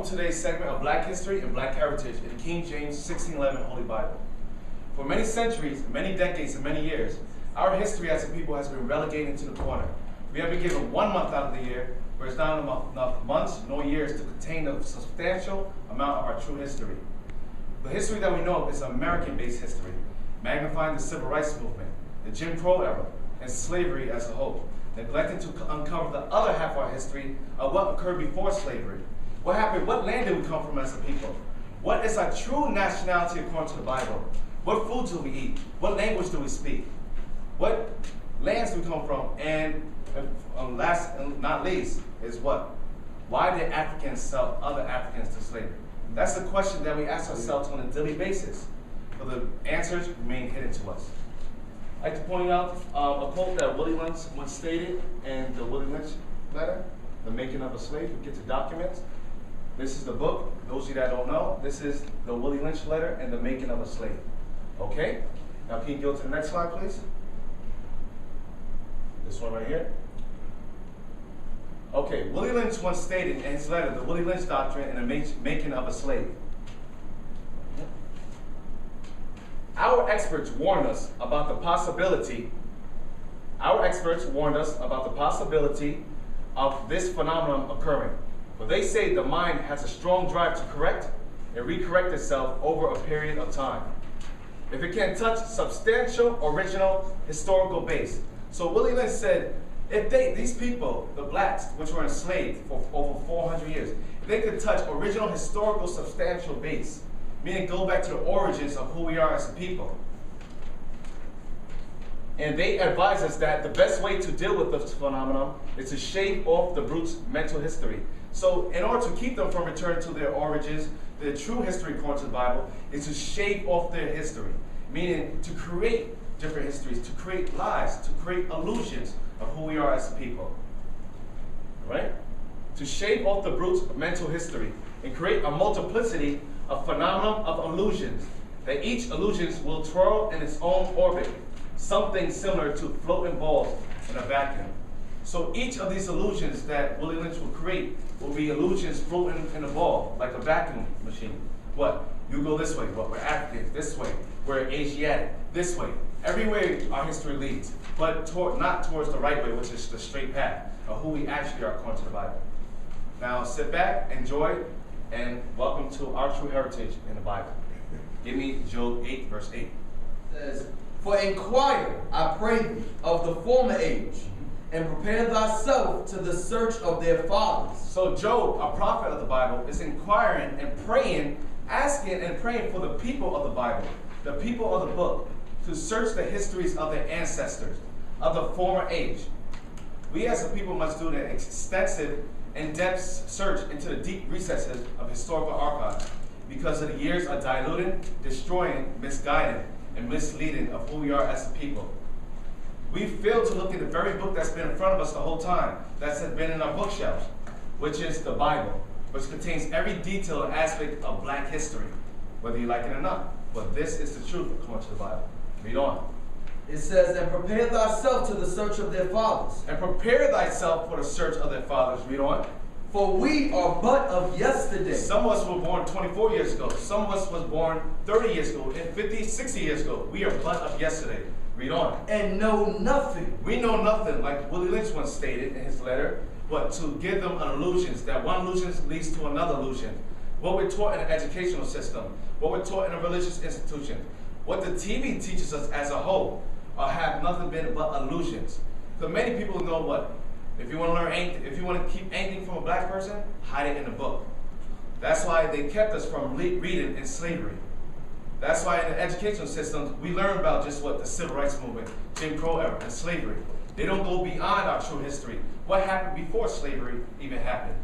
to today's segment of Black History and Black Heritage in the King James 1611 Holy Bible. For many centuries, many decades, and many years, our history as a people has been relegated into the corner. We have been given 1 month out of the year, where it's not enough months nor years to contain a substantial amount of our true history. The history that we know is American-based history, magnifying the Civil Rights Movement, the Jim Crow era, and slavery as a whole, neglecting to uncover the other half of our history of what occurred before slavery. What happened? What land did we come from as a people? What is our true nationality according to the Bible? What foods do we eat? What language do we speak? What lands do we come from? And last and not least is what? Why did Africans sell other Africans to slavery? That's the question that we ask ourselves on a daily basis. But the answers remain hidden to us. I'd like to point out a quote that Willie Lynch once stated in the Willie Lynch letter, The Making of a Slave. We get to documents. This is the book. Those of you that don't know, this is the Willie Lynch letter and The Making of a Slave. Okay? Now can you go to the next slide, please? This one right here. Okay, Willie Lynch once stated in his letter, The Willie Lynch Doctrine and the Making of a Slave. Our experts warned us about the possibility of this phenomenon occurring. For they say the mind has a strong drive to correct and recorrect itself over a period of time, if it can touch substantial, original, historical base. So Willie Lynch said, if these people, the blacks, which were enslaved for over 400 years, if they could touch original, historical, substantial base, meaning go back to the origins of who we are as a people. And they advise us that the best way to deal with this phenomenon is to shave off the brute's mental history. So in order to keep them from returning to their origins, their true history according to the Bible, is to shave off their history, meaning to create different histories, to create lies, to create illusions of who we are as a people. Right? To shave off the brute's mental history and create a multiplicity of phenomenon of illusions, that each illusion will twirl in its own orbit, something similar to floating balls in a vacuum. So each of these illusions that Willie Lynch will create will be illusions floating in a ball, like a vacuum machine. What? You go this way. What? We're Africans. This way. We're Asiatic. This way. Everywhere our history leads, but not towards the right way, which is the straight path of who we actually are according to the Bible. Now sit back, enjoy, and welcome to our true heritage in the Bible. Give me Job 8, verse 8. It says, for inquire, I pray thee, of the former age, and prepare thyself to the search of their fathers. So Job, a prophet of the Bible, is inquiring and praying, asking and praying for the people of the Bible, the people of the book, to search the histories of their ancestors, of the former age. We as a people must do an extensive, in-depth search into the deep recesses of historical archives, because of the years of diluting, destroying, misguiding, and misleading of who we are as a people. We fail to look at the very book that's been in front of us the whole time, that's been in our bookshelves, which is the Bible, which contains every detail and aspect of black history, whether you like it or not. But this is the truth according to the Bible. Read on. It says, and prepare thyself to the search of their fathers. And prepare thyself for the search of their fathers. Read on. For we are but of yesterday. Some of us were born 24 years ago. Some of us was born 30 years ago, and 50, 60 years ago. We are but of yesterday. Read on. And know nothing. We know nothing, like Willie Lynch once stated in his letter, but to give them an illusions, that one illusion leads to another illusion. What we're taught in the educational system, what we're taught in a religious institution, what the TV teaches us as a whole, have nothing been but illusions. So many people know what? If you want to learn anything, if you want to keep anything from a black person, hide it in a book. That's why they kept us from reading in slavery. That's why in the educational systems, we learn about just what the Civil Rights Movement, Jim Crow era, and slavery. They don't go beyond our true history. What happened before slavery even happened?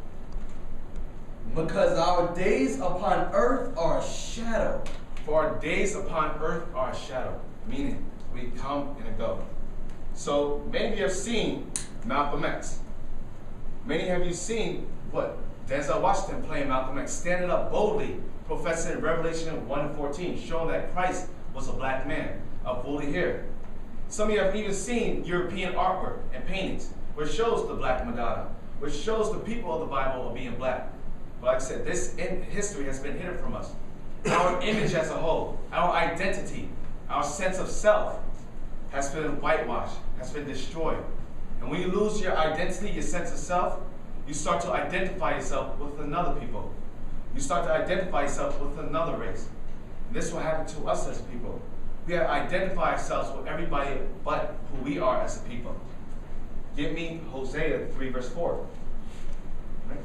Because our days upon earth are a shadow. For our days upon earth are a shadow, meaning we come and go. So many of you have seen Malcolm X. Many of you seen what? Denzel Washington playing Malcolm X, standing up boldly, professing Revelation 1:14, showing that Christ was a black man of woolly hair. Some of you have even seen European artwork and paintings, which shows the black Madonna, which shows the people of the Bible are being black. But like I said, this history has been hidden from us. Our image as a whole, our identity, our sense of self has been whitewashed, has been destroyed. And when you lose your identity, your sense of self, you start to identify yourself with another people. You start to identify yourself with another race. And this will happen to us as people. We have to identify ourselves with everybody but who we are as a people. Give me Hosea 3 verse 4. Right?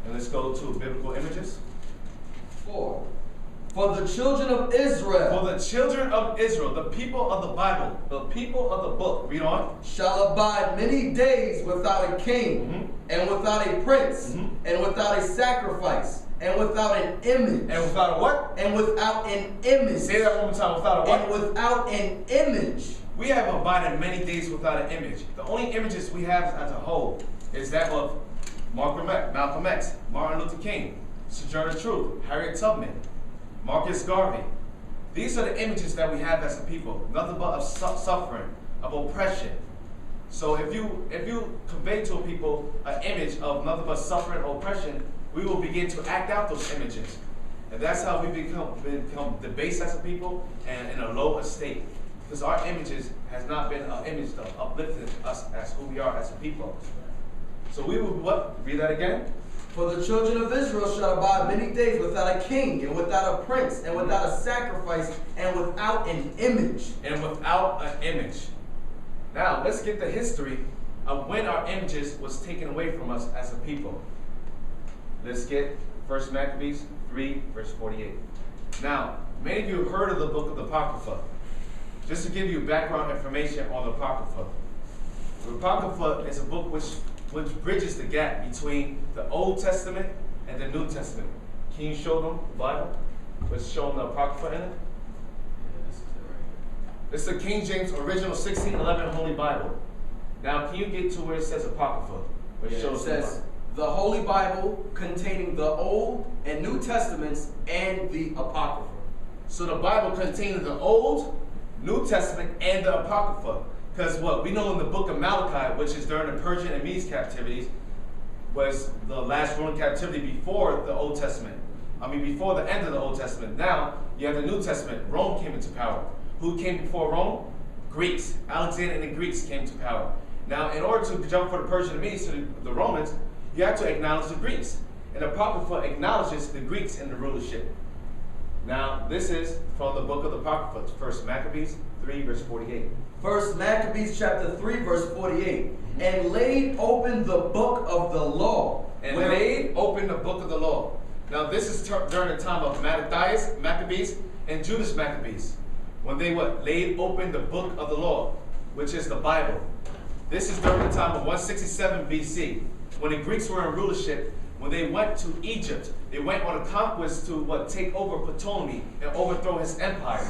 And let's go to biblical images. 4. For the children of Israel. For the children of Israel, the people of the Bible, the people of the book, read on. Shall abide many days without a king, and without a prince, and without a sacrifice, and without an image. And without a what? And without an image. Say that one more time. Without a what? And without an image. We have abided many days without an image. The only images we have as a whole is that of Malcolm X, Martin Luther King, Sojourner Truth, Harriet Tubman, Marcus Garvey. These are the images that we have as a people. Nothing but of suffering, of oppression. So if you convey to a people an image of nothing but suffering and oppression, we will begin to act out those images. And that's how we become debased as a people and in a low estate. Because our images has not been an image of uplifting us as who we are as a people. So we will what? Read that again. For the children of Israel shall abide many days without a king, and without a prince, and without a sacrifice, and without an image. And without an image. Now, let's get the history of when our images was taken away from us as a people. Let's get 1 Maccabees 3, verse 48. Now, many of you have heard of the book of the Apocrypha. Just to give you background information on the Apocrypha. The Apocrypha is a book which bridges the gap between the Old Testament and the New Testament. Can you show them the Bible? What's showing the Apocrypha in it? Yeah, this is it right here. It's the King James Original 1611 Holy Bible. Now, can you get to where it says Apocrypha? Where it shows it says the Holy Bible containing the Old and New Testaments and the Apocrypha. So the Bible containing the Old, New Testament, and the Apocrypha. Because what we know in the book of Malachi, which is during the Persian and Medes captivities, was the last Roman captivity before the Old Testament. Before the end of the Old Testament. Now, you have the New Testament. Rome came into power. Who came before Rome? Greeks. Alexander and the Greeks came to power. Now, in order to jump from the Persian and Medes to the Romans, you have to acknowledge the Greeks. And the Apocrypha acknowledges the Greeks in the rulership. Now, this is from the book of the Apocrypha, 1 Maccabees 3, verse 48. 1 Maccabees chapter 3, verse 48. And laid open the book of the law. And laid open the book of the law. Now, this is during the time of Mattathias, Maccabees, and Judas Maccabees. When they laid open the book of the law, which is the Bible. This is during the time of 167 BC. When the Greeks were in rulership, when they went to Egypt, they went on a conquest to take over Ptolemy and overthrow his empire.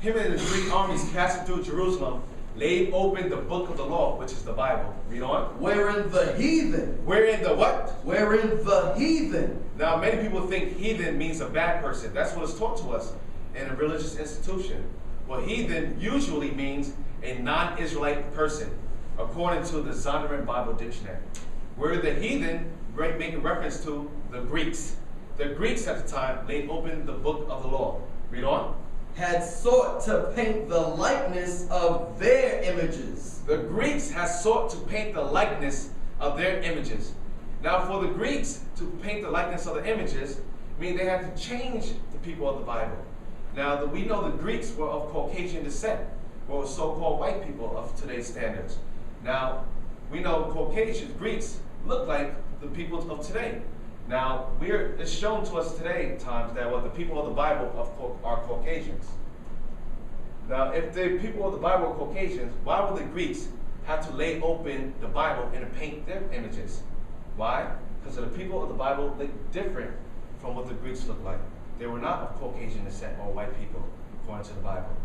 Him and the Greek armies passing through Jerusalem laid open the book of the law, which is the Bible. Read on. Wherein the heathen. Wherein the what? Wherein the heathen. Now, many people think heathen means a bad person. That's what is taught to us in a religious institution. Well, heathen usually means a non-Israelite person, according to the Zondervan Bible Dictionary. Where the heathen making reference to the Greeks. The Greeks at the time laid open the book of the law. Read on. Had sought to paint the likeness of their images. The Greeks had sought to paint the likeness of their images. Now, for the Greeks to paint the likeness of the images, mean they had to change the people of the Bible. Now, we know the Greeks were of Caucasian descent, or so-called white people of today's standards. Now, we know Greeks look like the people of today. Now, it's shown to us today at times that the people of the Bible are Caucasians. Now, if the people of the Bible are Caucasians, why would the Greeks have to lay open the Bible and paint their images? Why? Because the people of the Bible look different from what the Greeks look like. They were not of Caucasian descent or white people, according to the Bible.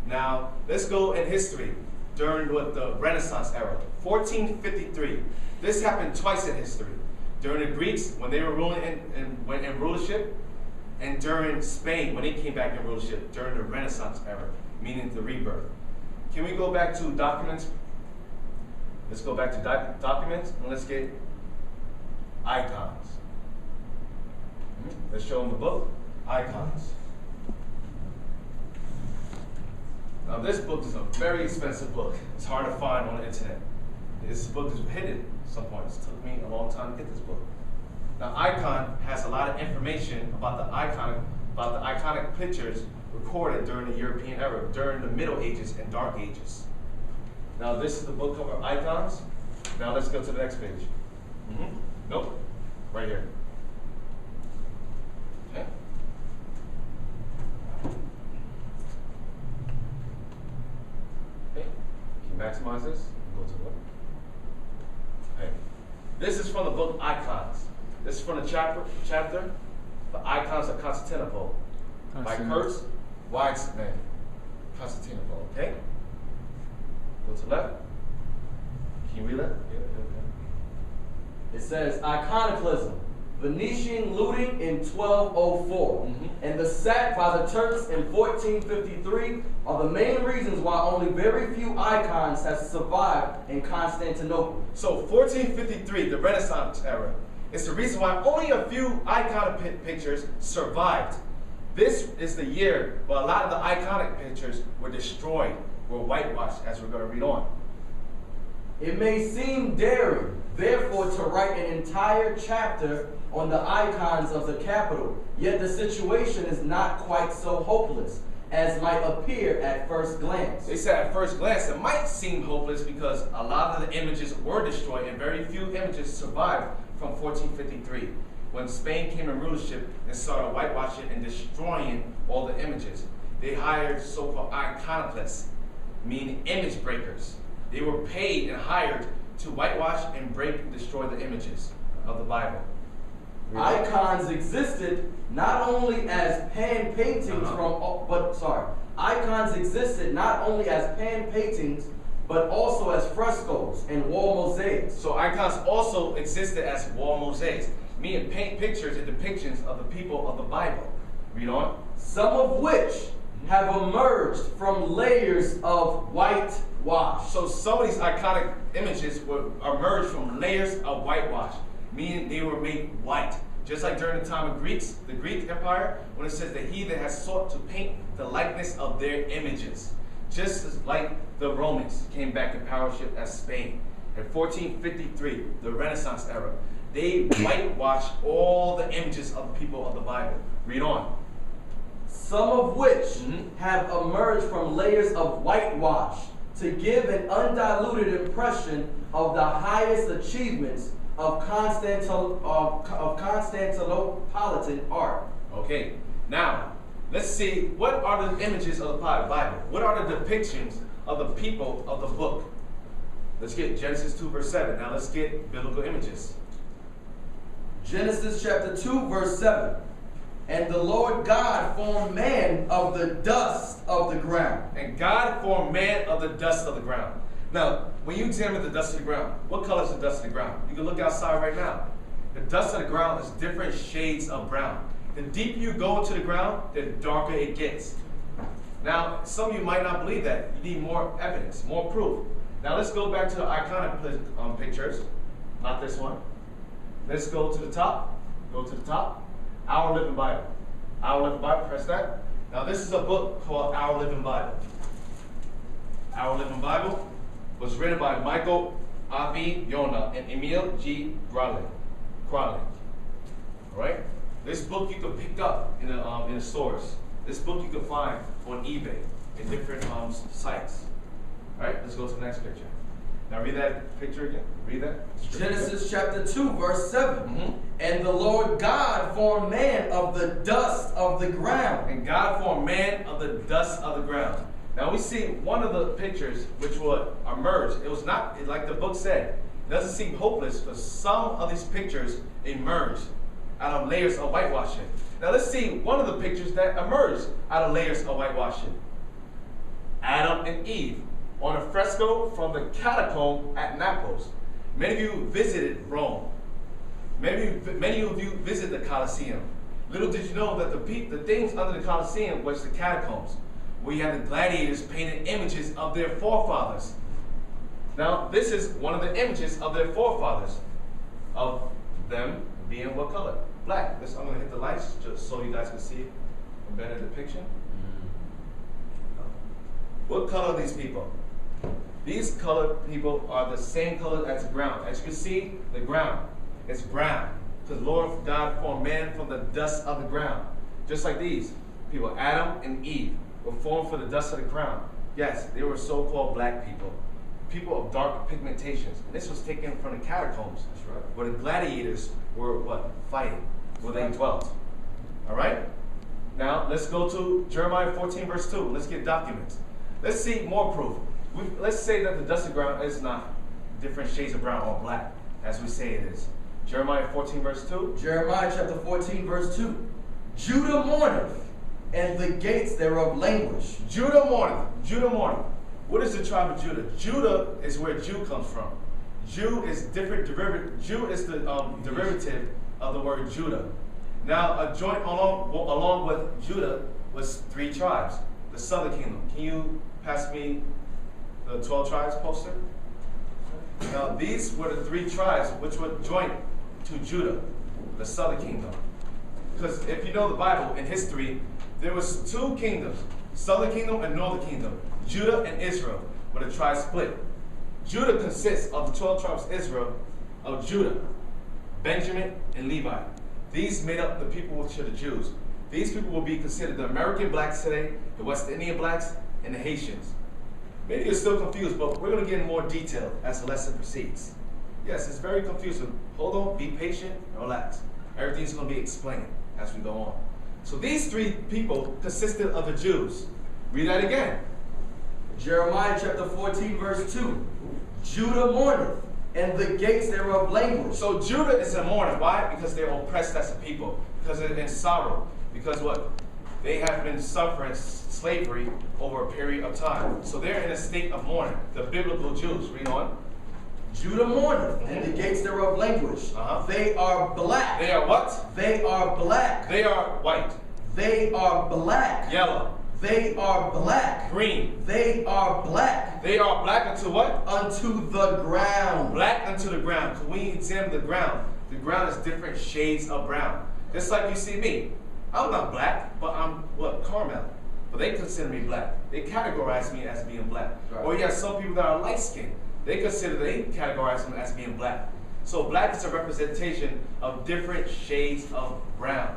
Now, let's go in history during the Renaissance era, 1453. This happened twice in history. During the Greeks, when they were ruling in rulership, and during Spain, when they came back in rulership, during the Renaissance era, meaning the rebirth. Can we go back to documents? Let's go back to documents, and let's get icons. Let's show them the book, Icons. Now this book is a very expensive book. It's hard to find on the internet. This book is hidden at some points. It took me a long time to get this book. Now Icon has a lot of information about the iconic pictures recorded during the European era, during the Middle Ages and Dark Ages. Now this is the book cover, Icons. Now let's go to the next page. Nope, right here. Okay. Okay. Can you maximize this? Go to what? Okay. This is from the book Icons. This is from the chapter, The Icons of Constantinople, by Kurt Weitzman. Constantinople, okay? Go to left. Can you read that? It says, iconoclasm, Venetian looting in 1204, and the sack by the Turks in 1453 are the main reasons why only very few icons have survived in Constantinople. So 1453, the Renaissance era, is the reason why only a few iconic pictures survived. This is the year where a lot of the iconic pictures were destroyed, were whitewashed, as we're going to read on. It may seem daring, therefore, to write an entire chapter on the icons of the capital, yet the situation is not quite so hopeless as might appear at first glance. They said at first glance it might seem hopeless because a lot of the images were destroyed and very few images survived from 1453, when Spain came in rulership and started whitewashing and destroying all the images. They hired so-called iconoclasts, meaning image breakers. They were paid and hired to whitewash and break and destroy the images of the Bible. Icons existed not only as pan paintings icons existed not only as pan paintings, but also as frescoes and wall mosaics. So icons also existed as wall mosaics, meaning paint pictures and depictions of the people of the Bible. Read on. Some of which have emerged from layers of whitewash. So some of these iconic images were emerged from layers of whitewash, meaning they were made white. Just like during the time of the Greek Empire, when it says the heathen has sought to paint the likeness of their images. Just as like the Romans came back in powership as Spain. In 1453, the Renaissance era, they whitewashed all the images of the people of the Bible. Read on. Some of which have emerged from layers of whitewash to give an undiluted impression of the highest achievements of Constantinopolitan art. Okay, now let's see, what are the images of the Bible? What are the depictions of the people of the book? Let's get Genesis 2 verse 7. Now let's get biblical images. Genesis chapter 2 verse 7. And the Lord God formed man of the dust of the ground. And God formed man of the dust of the ground. Now, when you examine the dust of the ground, what color is the dust of the ground? You can look outside right now. The dust of the ground is different shades of brown. The deeper you go into the ground, the darker it gets. Now, some of you might not believe that. You need more evidence, more proof. Now, let's go back to the iconic pictures. Not this one. Let's go to the top. Go to the top. Our Living Bible. Our Living Bible, press that. Now, this is a book called Our Living Bible. Our Living Bible was written by Michael Avi Yonah and Emil G. Gralin. All right? This book you can pick up in the stores. This book you can find on eBay in different sites. All right? Let's go to the next picture. Now read that picture again. Read that. Genesis chapter 2 verse 7. And the Lord God formed man of the dust of the ground. And God formed man of the dust of the ground. Now we see one of the pictures which will emerge. It was not, like the book said, it doesn't seem hopeless, but some of these pictures emerge out of layers of whitewashing. Now let's see one of the pictures that emerged out of layers of whitewashing. Adam and Eve on a fresco from the catacomb at Naples. Many of you visited Rome. Many of you visited the Colosseum. Little did you know that the things under the Colosseum was the catacombs, where you had the gladiators painted images of their forefathers. Now, this is one of the images of their forefathers, of them being what color? black. I'm going to hit the lights just so you guys can see a better depiction. What color are these people? These colored people are the same color as the ground. As you can see, the ground is brown. Because Lord God formed man from the dust of the ground. Just like these people, Adam and Eve, were formed from the dust of the ground. Yes, they were so-called black people. People of dark pigmentations. And this was taken from the catacombs. That's right. Where the gladiators were what? Fighting. Where they dwelt. Alright? Now, let's go to Jeremiah 14 verse 2. Let's get documents. Let's see more proof. Let's say that the dust of the ground is not different shades of brown or black, as we say it is. Jeremiah 14 verse 2. Jeremiah chapter 14 verse 2. Judah mourneth, and the gates thereof languish. Judah mourneth. Judah mourneth. What is the tribe of Judah? Judah is where Jew comes from. Jew is different derivative. Jew is the derivative of the word Judah. Now, a joint along with Judah was 3 tribes. The southern kingdom. Can you pass me the 12 tribes poster? Now, these were the 3 tribes which were joint to Judah, the southern kingdom. Because if you know the Bible, in history, there was 2 kingdoms, southern kingdom and northern kingdom, Judah and Israel, where the tribes split. Judah consists of the 12 tribes of Israel, of Judah, Benjamin, and Levi. These made up the people which are the Jews. These people will be considered the American blacks today, the West Indian blacks, and the Haitians. Maybe you're still confused, but we're going to get in more detail as the lesson proceeds. Yes, it's very confusing. Hold on, be patient, and relax. Everything's going to be explained as we go on. So these 3 people consisted of the Jews. Read that again. Jeremiah chapter 14 verse 2. Judah mourneth, and the gates thereof languish. So Judah is in mourning. Why? Because they're oppressed as a people. Because they're in sorrow. Because what? They have been suffering slavery over a period of time. So they're in a state of mourning. The biblical Jews. Read on. Judah mourneth, and the gates thereof languish. They are black. They are what? They are black. They are white. They are black. Yellow. They are black. Green. They are black. They are black unto what? Unto the ground. Black unto the ground. Because when you examine the ground is different shades of brown. Just like you see me. I'm not black, but I'm what? Caramel. But they consider me black. They categorize me as being black. Right. Or you have some people that are light-skinned. They categorize them as being black. So black is a representation of different shades of brown.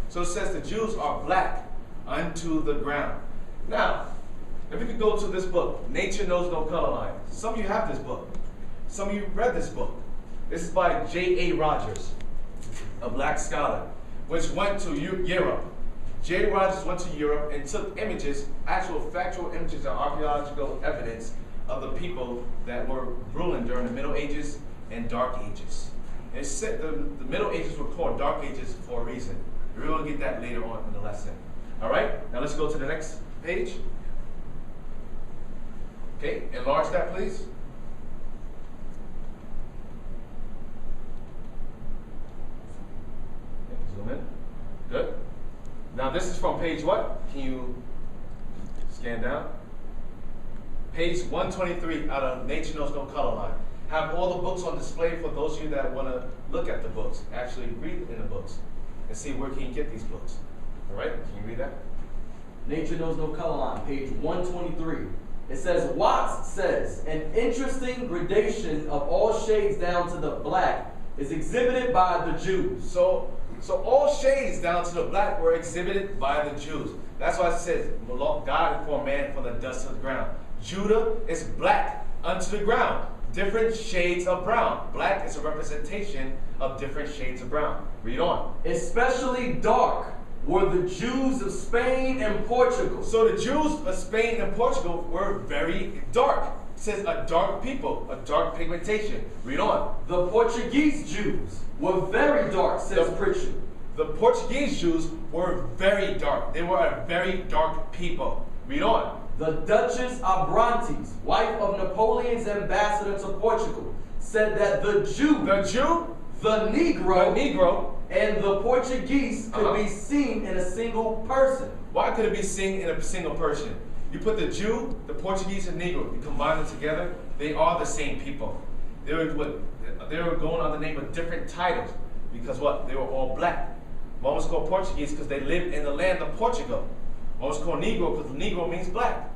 So it says the Jews are black unto the ground. Now, if we could go to this book, Nature Knows No Color Line. Some of you have this book. Some of you read this book. This is by J.A. Rogers, a black scholar, which went to Europe. J. Rogers went to Europe and took images, actual factual images and archaeological evidence of the people that were ruling during the Middle Ages and Dark Ages. And it said the Middle Ages were called Dark Ages for a reason. We're going to get that later on in the lesson. All right, now let's go to the next page. Okay, enlarge that, please. Okay, zoom in. Good. Now this is from page what? Can you scan down? Page 123 out of Nature Knows No Color Line. Have all the books on display for those of you that want to look at the books, actually read in the books, and see where can you get these books. All right, can you read that? Nature Knows No Color Line, page 123. It says, Watts says, an interesting gradation of all shades down to the black is exhibited by the Jews. So all shades down to the black were exhibited by the Jews. That's why it says, God formed man from the dust of the ground. Judah is black unto the ground. Different shades of brown. Black is a representation of different shades of brown. Read on. Especially dark were the Jews of Spain and Portugal. So the Jews of Spain and Portugal were very dark. It says a dark people, a dark pigmentation. Read on. The Portuguese Jews were very dark, says Pritchard. The Portuguese Jews were very dark. They were a very dark people. Read on. The Duchess Abrantes, wife of Napoleon's ambassador to Portugal, said that the Negro, and the Portuguese could be seen in a single person. Why could it be seen in a single person? You put the Jew, the Portuguese, and Negro, you combine them together, they are the same people. They were going on the name of different titles. because what? They were all black. One was called Portuguese because they lived in the land of Portugal. One was called Negro because Negro means black.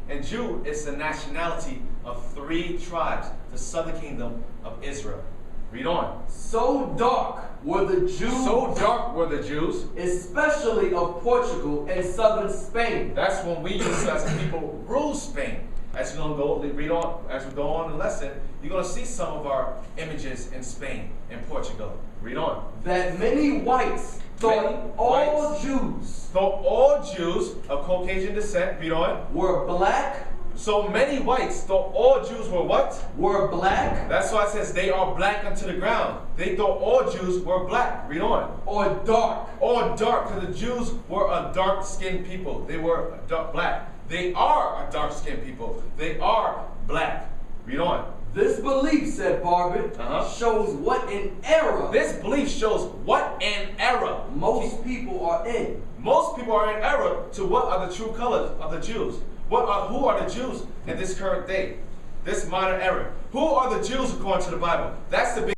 And Jew is the nationality of 3 tribes, the southern kingdom of Israel. Read on. So dark were the Jews. So dark were the Jews. Especially of Portugal and southern Spain. That's when we used to, as a people, rule Spain. As you're going to read on, as we go on the lesson, you're going to see some of our images in Spain and Portugal. Read on. That many whites thought all Jews of Caucasian descent, read on, were black. So many whites thought all Jews were what? Were black. That's why it says they are black unto the ground. They thought all Jews were black. Read on. Or dark. Or dark, because the Jews were a dark-skinned people. They were black. They are a dark-skinned people. They are black. Read on. This belief, said Barbet, shows what an error. This belief shows what an error most people are in. Most people are in error to what are the true colors of the Jews. Who are the Jews in this current day? This modern era. Who are the Jews according to the Bible? That's the big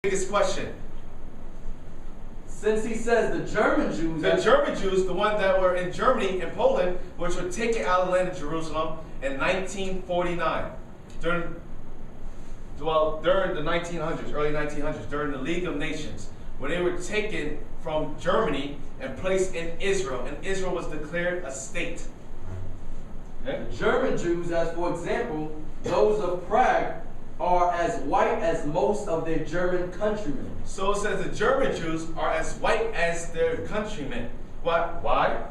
biggest question. Since he says the German Jews... The German Jews, the ones that were in Germany and Poland, which were taken out of the land of Jerusalem in 1949. During the 1900s, early 1900s, during the League of Nations, when they were taken from Germany and placed in Israel, and Israel was declared a state. Okay? The German Jews, as for example, those of Prague, are as white as most of their German countrymen. So it says the German Jews are as white as their countrymen. Why?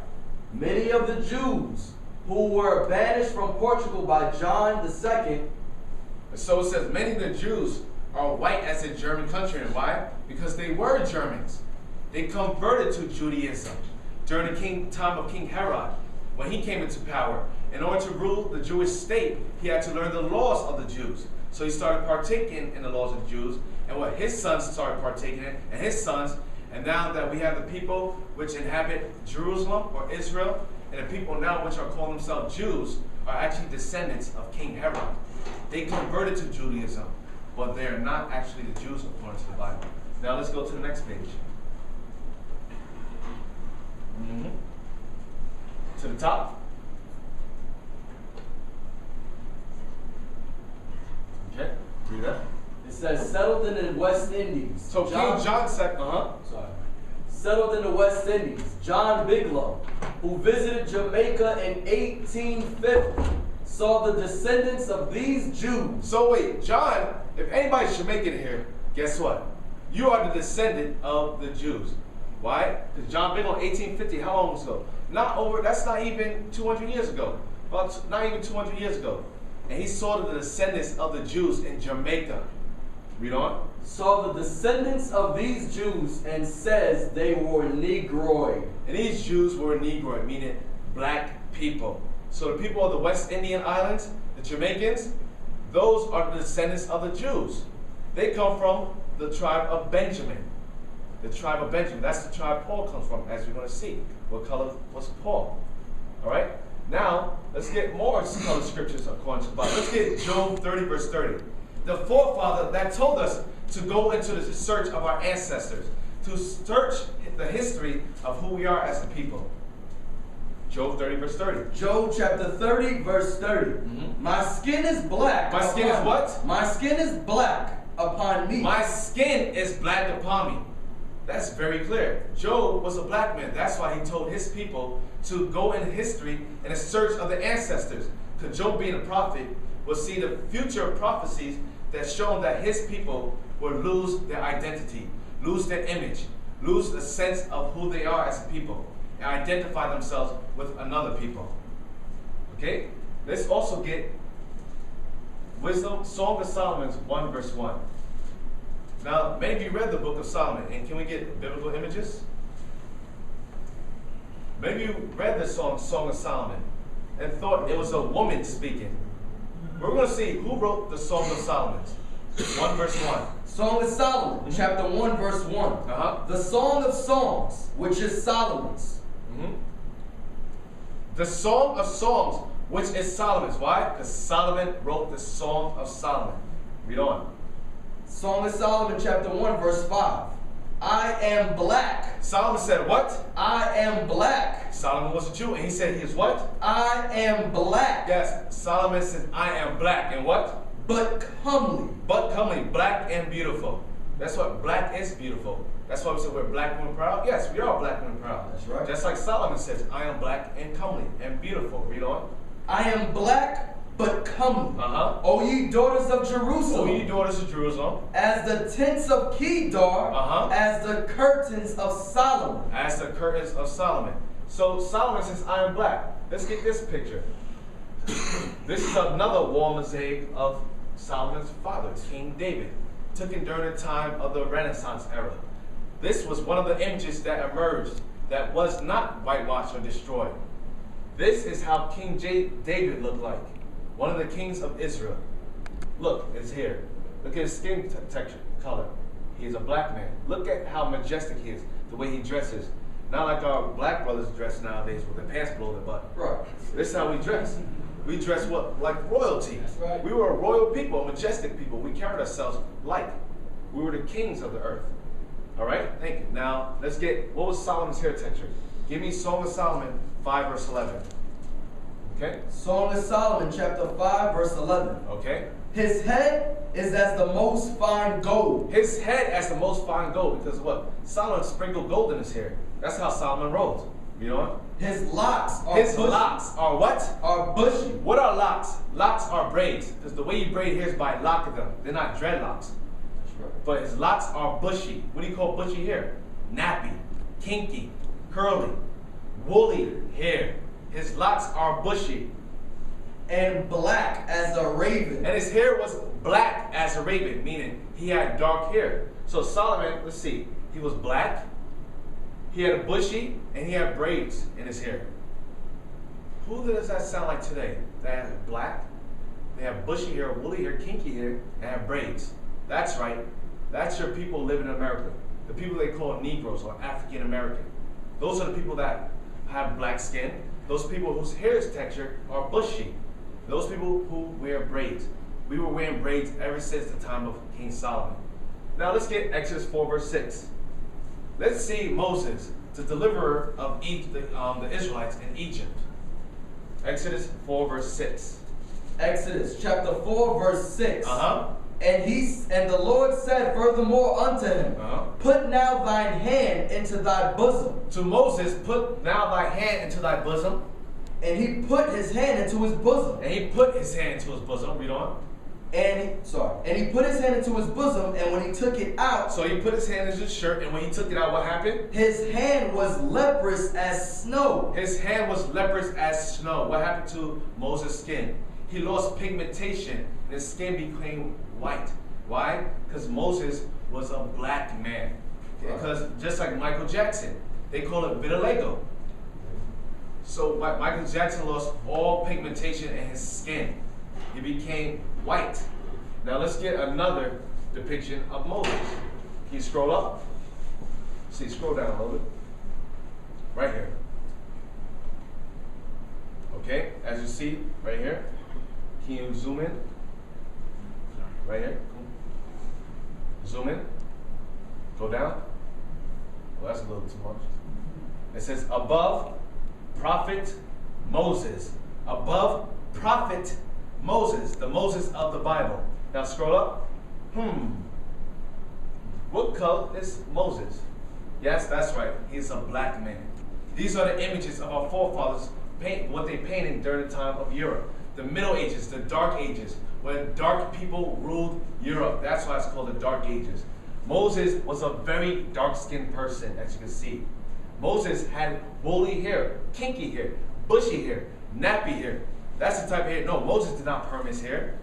Many of the Jews who were banished from Portugal by John II. So it says many of the Jews are white as their German countrymen. Why? Because they were Germans. They converted to Judaism during the time of King Herod. When he came into power, in order to rule the Jewish state, he had to learn the laws of the Jews. So he started partaking in the laws of the Jews, and what his sons started partaking in, and his sons, and now that we have the people which inhabit Jerusalem or Israel, and the people now which are calling themselves Jews are actually descendants of King Herod. They converted to Judaism, but they are not actually the Jews according to the Bible. Now let's go to the next page. To the top. Okay, read that. It says, settled in the West Indies. So King John said, Settled in the West Indies, John Bigelow, who visited Jamaica in 1850, saw the descendants of these Jews. So wait, John, if anybody's Jamaican here, guess what? You are the descendant of the Jews. Why? Because John Bigelow, 1850, how long ago? That's not even 200 years ago. Not even 200 years ago. And he saw the descendants of the Jews in Jamaica. Read on. Saw the descendants of these Jews and says they were Negroid. And these Jews were Negroid, meaning black people. So the people of the West Indian Islands, the Jamaicans, those are the descendants of the Jews. They come from the tribe of Benjamin. The tribe of Benjamin. That's the tribe Paul comes from, as we're going to see. What color was Paul? All right? Now, let's get more color scriptures according to the Bible. Let's get Job 30, verse 30. The forefather that told us to go into the search of our ancestors, to search the history of who we are as a people. Job 30, verse 30. Job chapter 30, verse 30. Mhm. My skin is black. My skin is upon what? Me. My skin is black upon me. My skin is black upon me. That's very clear. Job was a black man. That's why he told his people to go in history in a search of the ancestors. Because Job, being a prophet, will see the future prophecies that shown that his people will lose their identity, lose their image, lose the sense of who they are as a people, and identify themselves with another people. Okay? Let's also get Wisdom, Song of Solomon 1 verse 1. Now, many of you read the book of Solomon, and can we get biblical images? Maybe you read the Song of Solomon and thought it was a woman speaking. We're going to see who wrote the Song of Solomon. 1 verse 1. Song of Solomon, chapter 1, verse 1. The Song of Songs, which is Solomon's. The Song of Songs, which is Solomon's. Why? Because Solomon wrote the Song of Solomon. Read on. Song of Solomon, chapter 1, verse 5. I am black. Solomon said what? I am black. Solomon was a Jew, and he said he is what? I am black. Yes, Solomon said, I am black. And what? But comely. But comely, black and beautiful. That's what black is beautiful. That's why we say we're black women proud. Yes, we are black women proud. That's right. Just like Solomon says, I am black and comely and beautiful. Read on. I am black but comely. O ye daughters of Jerusalem. O ye daughters of Jerusalem. As the tents of Kedar. As the curtains of Solomon. As the curtains of Solomon. So Solomon says, I am black. Let's get this picture. This is another wall mosaic of Solomon's father, King David, taken during the time of the Renaissance era. This was one of the images that emerged that was not whitewashed or destroyed. This is how King David looked like, one of the kings of Israel. Look, it's here. Look at his skin texture, color. He's a black man. Look at how majestic he is, the way he dresses. Not like our black brothers dress nowadays with their pants below their butt. Right. This is how we dress. We dress what? Like royalty. That's right. We were a royal people, a majestic people. We carried ourselves like we were the kings of the earth. All right? Thank you. Now, let's get, what was Solomon's hair texture? Give me Song of Solomon 5 verse 11. Okay? Song of Solomon, chapter 5, verse 11. Okay? His head is as the most fine gold. His head as the most fine gold, because what? Solomon sprinkled gold in his hair. That's how Solomon rolled. You know? His locks are His bushy. locks are what? Are bushy. What are locks? Locks are braids, because the way you braid hair is by locking them. They're not dreadlocks. That's right. But his locks are bushy. What do you call bushy hair? Nappy, kinky, curly, woolly hair. His locks are bushy. And black as a raven. And his hair was black as a raven, meaning he had dark hair. So Solomon, let's see, he was black, he had a bushy, and he had braids in his hair. Who does that sound like today? They have black, they have bushy hair, woolly hair, kinky hair, and have braids. That's right. That's your people living in America. The people they call Negroes or African American. Those are the people that have black skin. Those people whose hair texture are bushy. Those people who wear braids. We were wearing braids ever since the time of King Solomon. Now let's get Exodus 4 verse 6. Let's see Moses, the deliverer of the Israelites in Egypt. Exodus 4 verse 6. Exodus chapter 4 verse 6. And the Lord said furthermore unto him, Put now thine hand into thy bosom. To Moses, put now thy hand into thy bosom. And he put his hand into his bosom. And he put his hand into his bosom. Read on. And he put his hand into his bosom, and when he took it out. So he put his hand in his shirt, and when he took it out, what happened? His hand was leprous as snow. His hand was leprous as snow. What happened to Moses' skin? He lost pigmentation, and his skin became white. Why? Because Moses was a black man. Because just like Michael Jackson, they call it vitiligo. So Michael Jackson lost all pigmentation in his skin. He became white. Now let's get another depiction of Moses. Can you scroll up? See, scroll down a little bit. Right here. Okay, as you see, right here. Can you zoom in? Right here. Zoom in. Go down. Well, that's a little too much. It says above, prophet Moses. Above prophet Moses, the Moses of the Bible. Now scroll up. What color is Moses? Yes, that's right. He's a black man. These are the images of our forefathers, what they painted during the time of Europe. The Middle Ages, the Dark Ages, when dark people ruled Europe. That's why it's called the Dark Ages. Moses was a very dark-skinned person, as you can see. Moses had woolly hair, kinky hair, bushy hair, nappy hair. That's the type of hair. No, Moses did not perm his hair.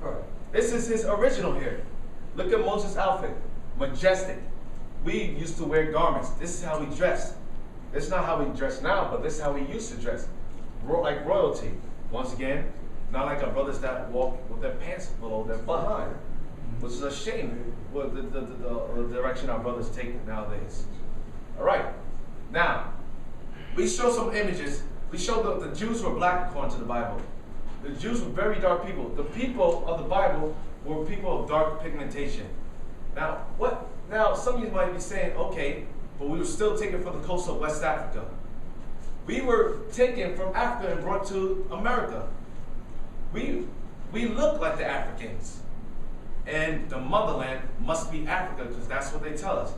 This is his original hair. Look at Moses' outfit. Majestic. We used to wear garments. This is how we dressed. This is not how we dress now, but this is how we used to dress. Like royalty. Once again, not like our brothers that walk with their pants below their behind, which is a shame with the direction our brothers take nowadays. All right. Now, we show some images. We show the Jews were black according to the Bible. The Jews were very dark people. The people of the Bible were people of dark pigmentation. Now, Now, some of you might be saying, okay, but we were still taken from the coast of West Africa. We were taken from Africa and brought to America. We look like the Africans. And the motherland must be Africa, because that's what they tell us.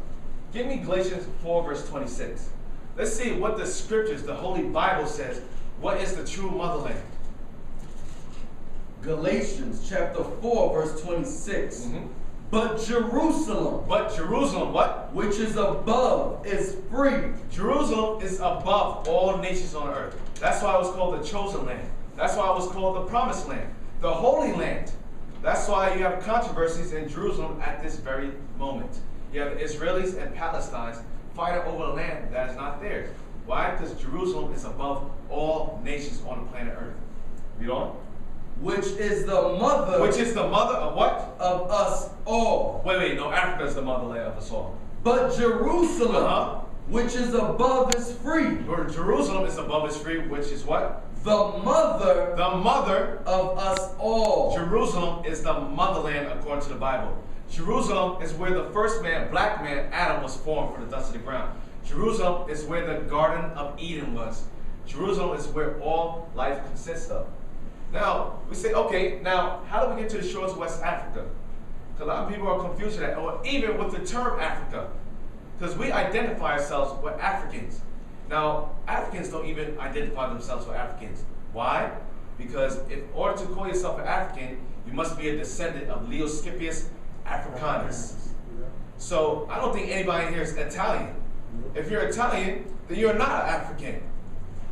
Give me Galatians 4, verse 26. Let's see what the scriptures, the Holy Bible says. What is the true motherland? Galatians chapter 4, verse 26. But Jerusalem, what? Which is above, is free. Jerusalem is above all nations on earth. That's why it was called the chosen land. That's why it was called the promised land, the holy land. That's why you have controversies in Jerusalem at this very moment. You have the Israelis and Palestinians fighting over the land that is not theirs. Why? Because Jerusalem is above all nations on the planet Earth. Read on. Which is the mother. Which is the mother of what? Of us all. Wait, no, Africa is the motherland of us all. But Jerusalem, which is above, is free. Jerusalem is above is free, which is what? The mother. The mother of us all. Jerusalem is the motherland according to the Bible. Jerusalem is where the first man, black man, Adam, was formed from the dust of the ground. Jerusalem is where the Garden of Eden was. Jerusalem is where all life consists of. Now, we say, okay, now, how do we get to the shores of West Africa? Because a lot of people are confused with that, or even with the term Africa. Because we identify ourselves with Africans. Now, Africans don't even identify themselves with Africans. Why? Because in order to call yourself an African, you must be a descendant of Leo Scipius Africanus. So, I don't think anybody here is Italian. If you're Italian, then you're not an African.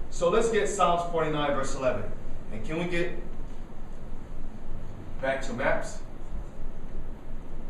So let's get Psalms 49, verse 11. And can we get back to maps?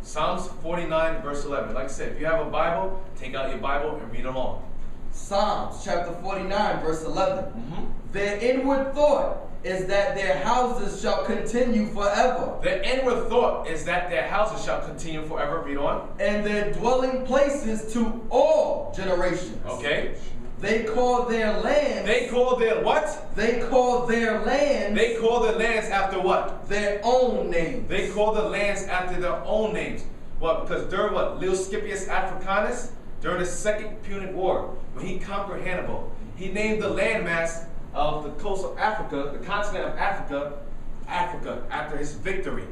Psalms 49, verse 11. Like I said, if you have a Bible, take out your Bible and read along. Psalms chapter 49, verse 11. Their inward thought is that their houses shall continue forever. Their inward thought is that their houses shall continue forever. Read on. And their dwelling places to all generations. Okay. They call their lands. They call their what? They call their lands. They call their lands after what? Their own names. They call the lands after their own names. What? Because during what? Leo Scipius Africanus, during the Second Punic War, when he conquered Hannibal, he named the landmass of the coast of Africa, the continent of Africa, Africa, after his victory.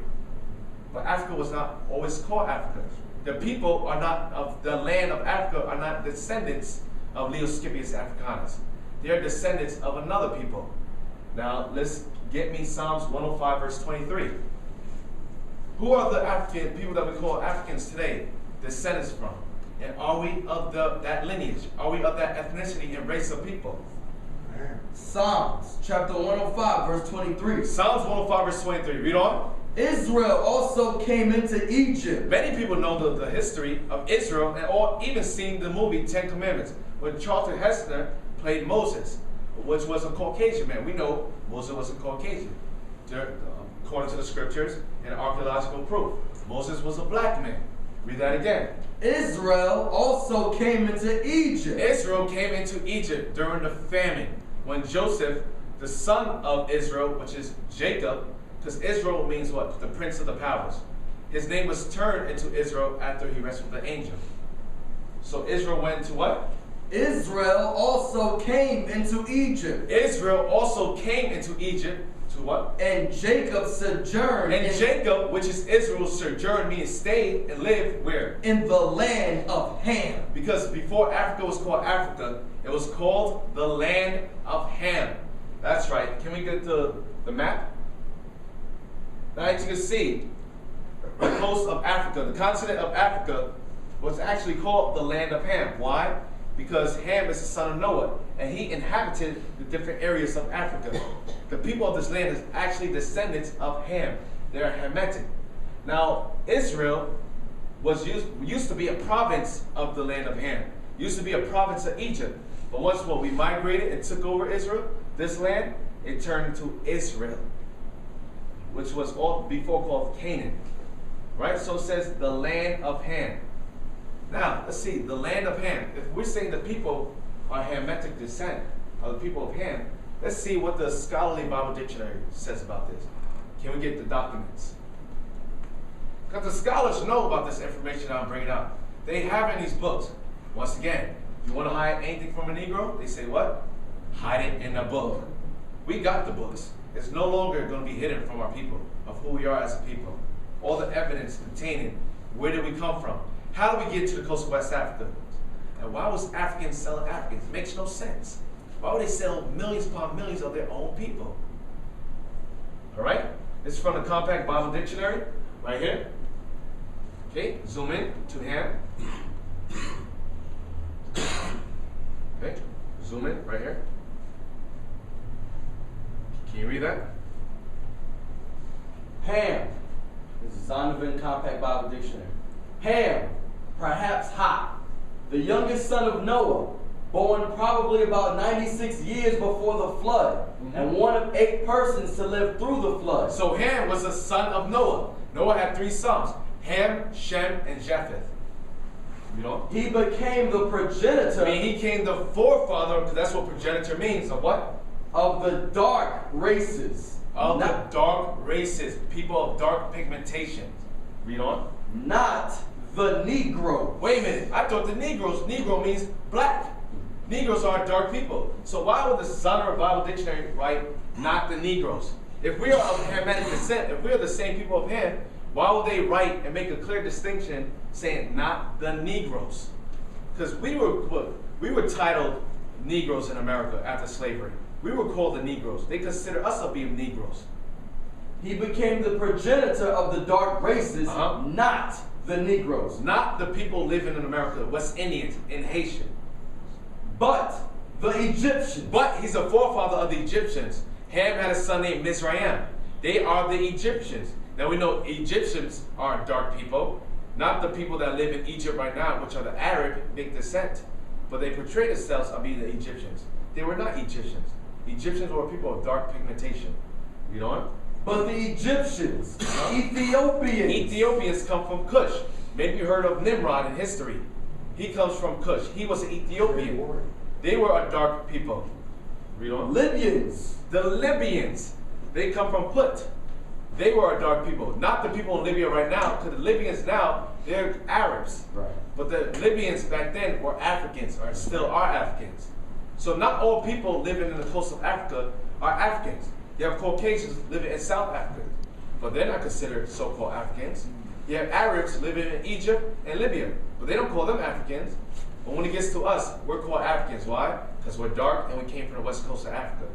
But Africa was not always called Africa. The people are not of the land of Africa are not descendants of Leo Scipius Africanus. They are descendants of another people. Now, let's get me Psalms 105, verse 23. Who are the African people that we call Africans today descendants from? And are we of that lineage? Are we of that ethnicity and race of people? Psalms chapter 105, verse 23. Psalms 105, verse 23. Read on. Israel also came into Egypt. Many people know the history of Israel and all even seen the movie Ten Commandments, when Charlton Heston played Moses, which was a Caucasian man. We know Moses was a Caucasian, according to the scriptures and archaeological proof. Moses was a black man. Read that again. Israel also came into Egypt. Israel came into Egypt during the famine, when Joseph, the son of Israel, which is Jacob, because Israel means what? The prince of the powers. His name was turned into Israel after he wrestled the angel. So Israel went into what? Israel also came into Egypt. Israel also came into Egypt to what? And Jacob sojourned And Jacob, which is Israel's sojourn, means stayed and lived where? in the land of Ham. Because before Africa was called Africa, it was called the land of Ham. That's right. Can we get the map? Now as you can see, the coast of Africa, the continent of Africa, was actually called the land of Ham. Why? Because Ham is the son of Noah, and he inhabited the different areas of Africa. The people of this land is actually descendants of Ham. They're Hamitic. Now, Israel used to be a province of the land of Ham. Used to be a province of Egypt. But once we migrated and took over Israel, this land, it turned into Israel, which was all before called Canaan. Right? So it says the land of Ham. Now, let's see, the land of Ham. If we're saying the people are Hamitic descent, of the people of Ham, let's see what the scholarly Bible dictionary says about this. Can we get the documents? Because the scholars know about this information I'm bringing up. They have it in these books. Once again, you want to hide anything from a Negro? They say what? Hide it in a book. We got the books. It's no longer going to be hidden from our people, of who we are as a people. All the evidence containing where did we come from? How did we get to the coast of West Africa? And why was Africans selling Africans? It makes no sense. Why would they sell millions upon millions of their own people? All right? This is from the Compact Bible Dictionary, right here. Okay, zoom in to Ham. Okay, zoom in right here. Can you read that? Ham. This is Zondervan Compact Bible Dictionary. Ham, perhaps Ha, the youngest son of Noah, born probably about 96 years before the flood, and one of 8 persons to live through the flood. So Ham was a son of Noah. Noah had 3 sons, Ham, Shem, and Japheth. You know? He became the progenitor. I mean, he came the forefather, because that's what progenitor means, of what? Of the dark races. Of the dark races, people of dark pigmentation. Read on. Not the Negro. Wait a minute, I thought Negro means black. Negroes are dark people. So why would the Zondervan Bible Dictionary write not the Negroes? If we are of Hamitic descent, if we are the same people of Ham, why would they write and make a clear distinction saying not the Negroes? Because we were titled Negroes in America after slavery. We were called the Negroes. They consider us to be Negroes. He became the progenitor of the dark races, not the Negroes. Not the people living in America, West Indians and Haitian. But the Egyptians. But he's a forefather of the Egyptians. Ham had a son named Mizraim. They are the Egyptians. Now we know Egyptians are dark people, not the people that live in Egypt right now, which are the Arabic descent. But they portray themselves as being the Egyptians. They were not Egyptians. Egyptians were people of dark pigmentation. You know what? But the Egyptians, Ethiopians. Ethiopians come from Cush. Maybe you heard of Nimrod in history. He comes from Cush. He was an Ethiopian. They were a dark people. Read on. Libyans. The Libyans. They come from Put. They were a dark people. Not the people in Libya right now, because the Libyans now, they're Arabs. Right. But the Libyans back then were Africans, or still are Africans. So not all people living in the coast of Africa are Africans. You have Caucasians living in South Africa, but they're not considered so-called Africans. You have Arabs living in Egypt and Libya, but they don't call them Africans. But when it gets to us, we're called Africans. Why? Because we're dark and we came from the west coast of Africa.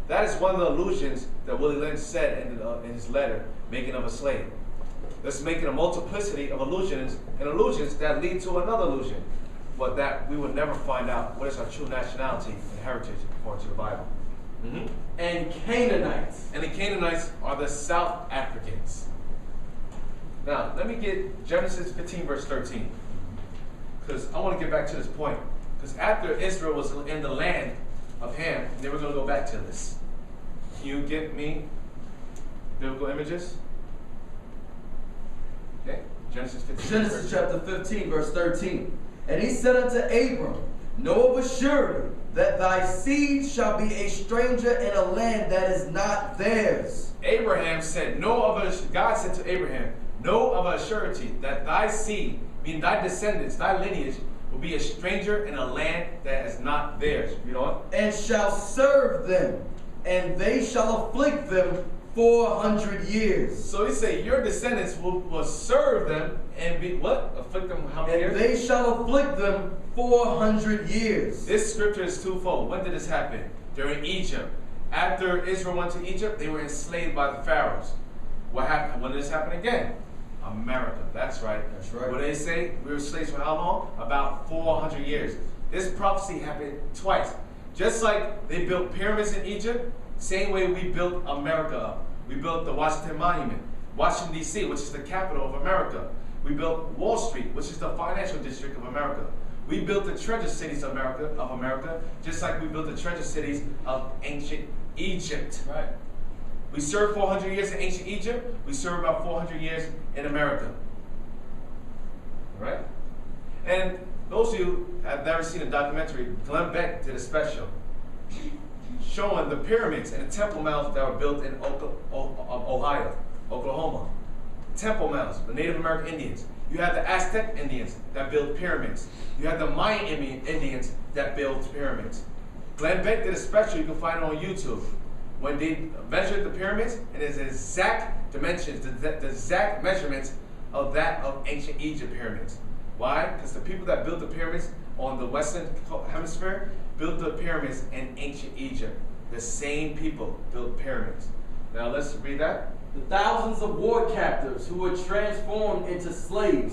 That is one of the illusions that Willie Lynch said in his letter, Making of a Slave. That's making a multiplicity of illusions, and illusions that lead to another illusion, but that we will never find out what is our true nationality and heritage according to the Bible. And Canaanites. And the Canaanites are the South Africans. Now, let me get Genesis 15, verse 13. Because I want to get back to this point. Because after Israel was in the land of Ham, they were going to go back to this. Can you get me biblical images? Okay, Genesis 15. Genesis chapter 15, verse 13. And he said unto Abram, know of a surety that thy seed shall be a stranger in a land that is not theirs. Abraham said, God said to Abraham, know of a surety that thy seed, meaning thy descendants, thy lineage, will be a stranger in a land that is not theirs. You know what? And shall serve them, and they shall afflict them 400 years. So he say your descendants will serve them and be what? Afflict them how many And years? they shall afflict them 400 years. This scripture is twofold. When did this happen? During Egypt. After Israel went to Egypt, they were enslaved by the pharaohs. What happened? When did this happen again? America. That's right. That's right. What did they say? We were slaves for how long? About 400 years. This prophecy happened twice. Just like they built pyramids in Egypt, same way we built America up. We built the Washington Monument, Washington, D.C., which is the capital of America. We built Wall Street, which is the financial district of America. We built the treasure cities of America, just like we built the treasure cities of ancient Egypt. Right. We served 400 years in ancient Egypt. We served about 400 years in America. Right? And those of you who have never seen a documentary, Glenn Beck did a special showing the pyramids and the temple mounds that were built in Ohio, Oklahoma. Temple mounds, the Native American Indians. You have the Aztec Indians that built pyramids. You have the Mayan Indians that built pyramids. Glenn Beck did a special, you can find it on YouTube, when they measured the pyramids, and it's the exact dimensions, the exact measurements of that of ancient Egypt pyramids. Why? Because the people that built the pyramids on the Western Hemisphere built the pyramids in ancient Egypt. The same people built pyramids. Now let's read that. The thousands of war captives who were transformed into slaves,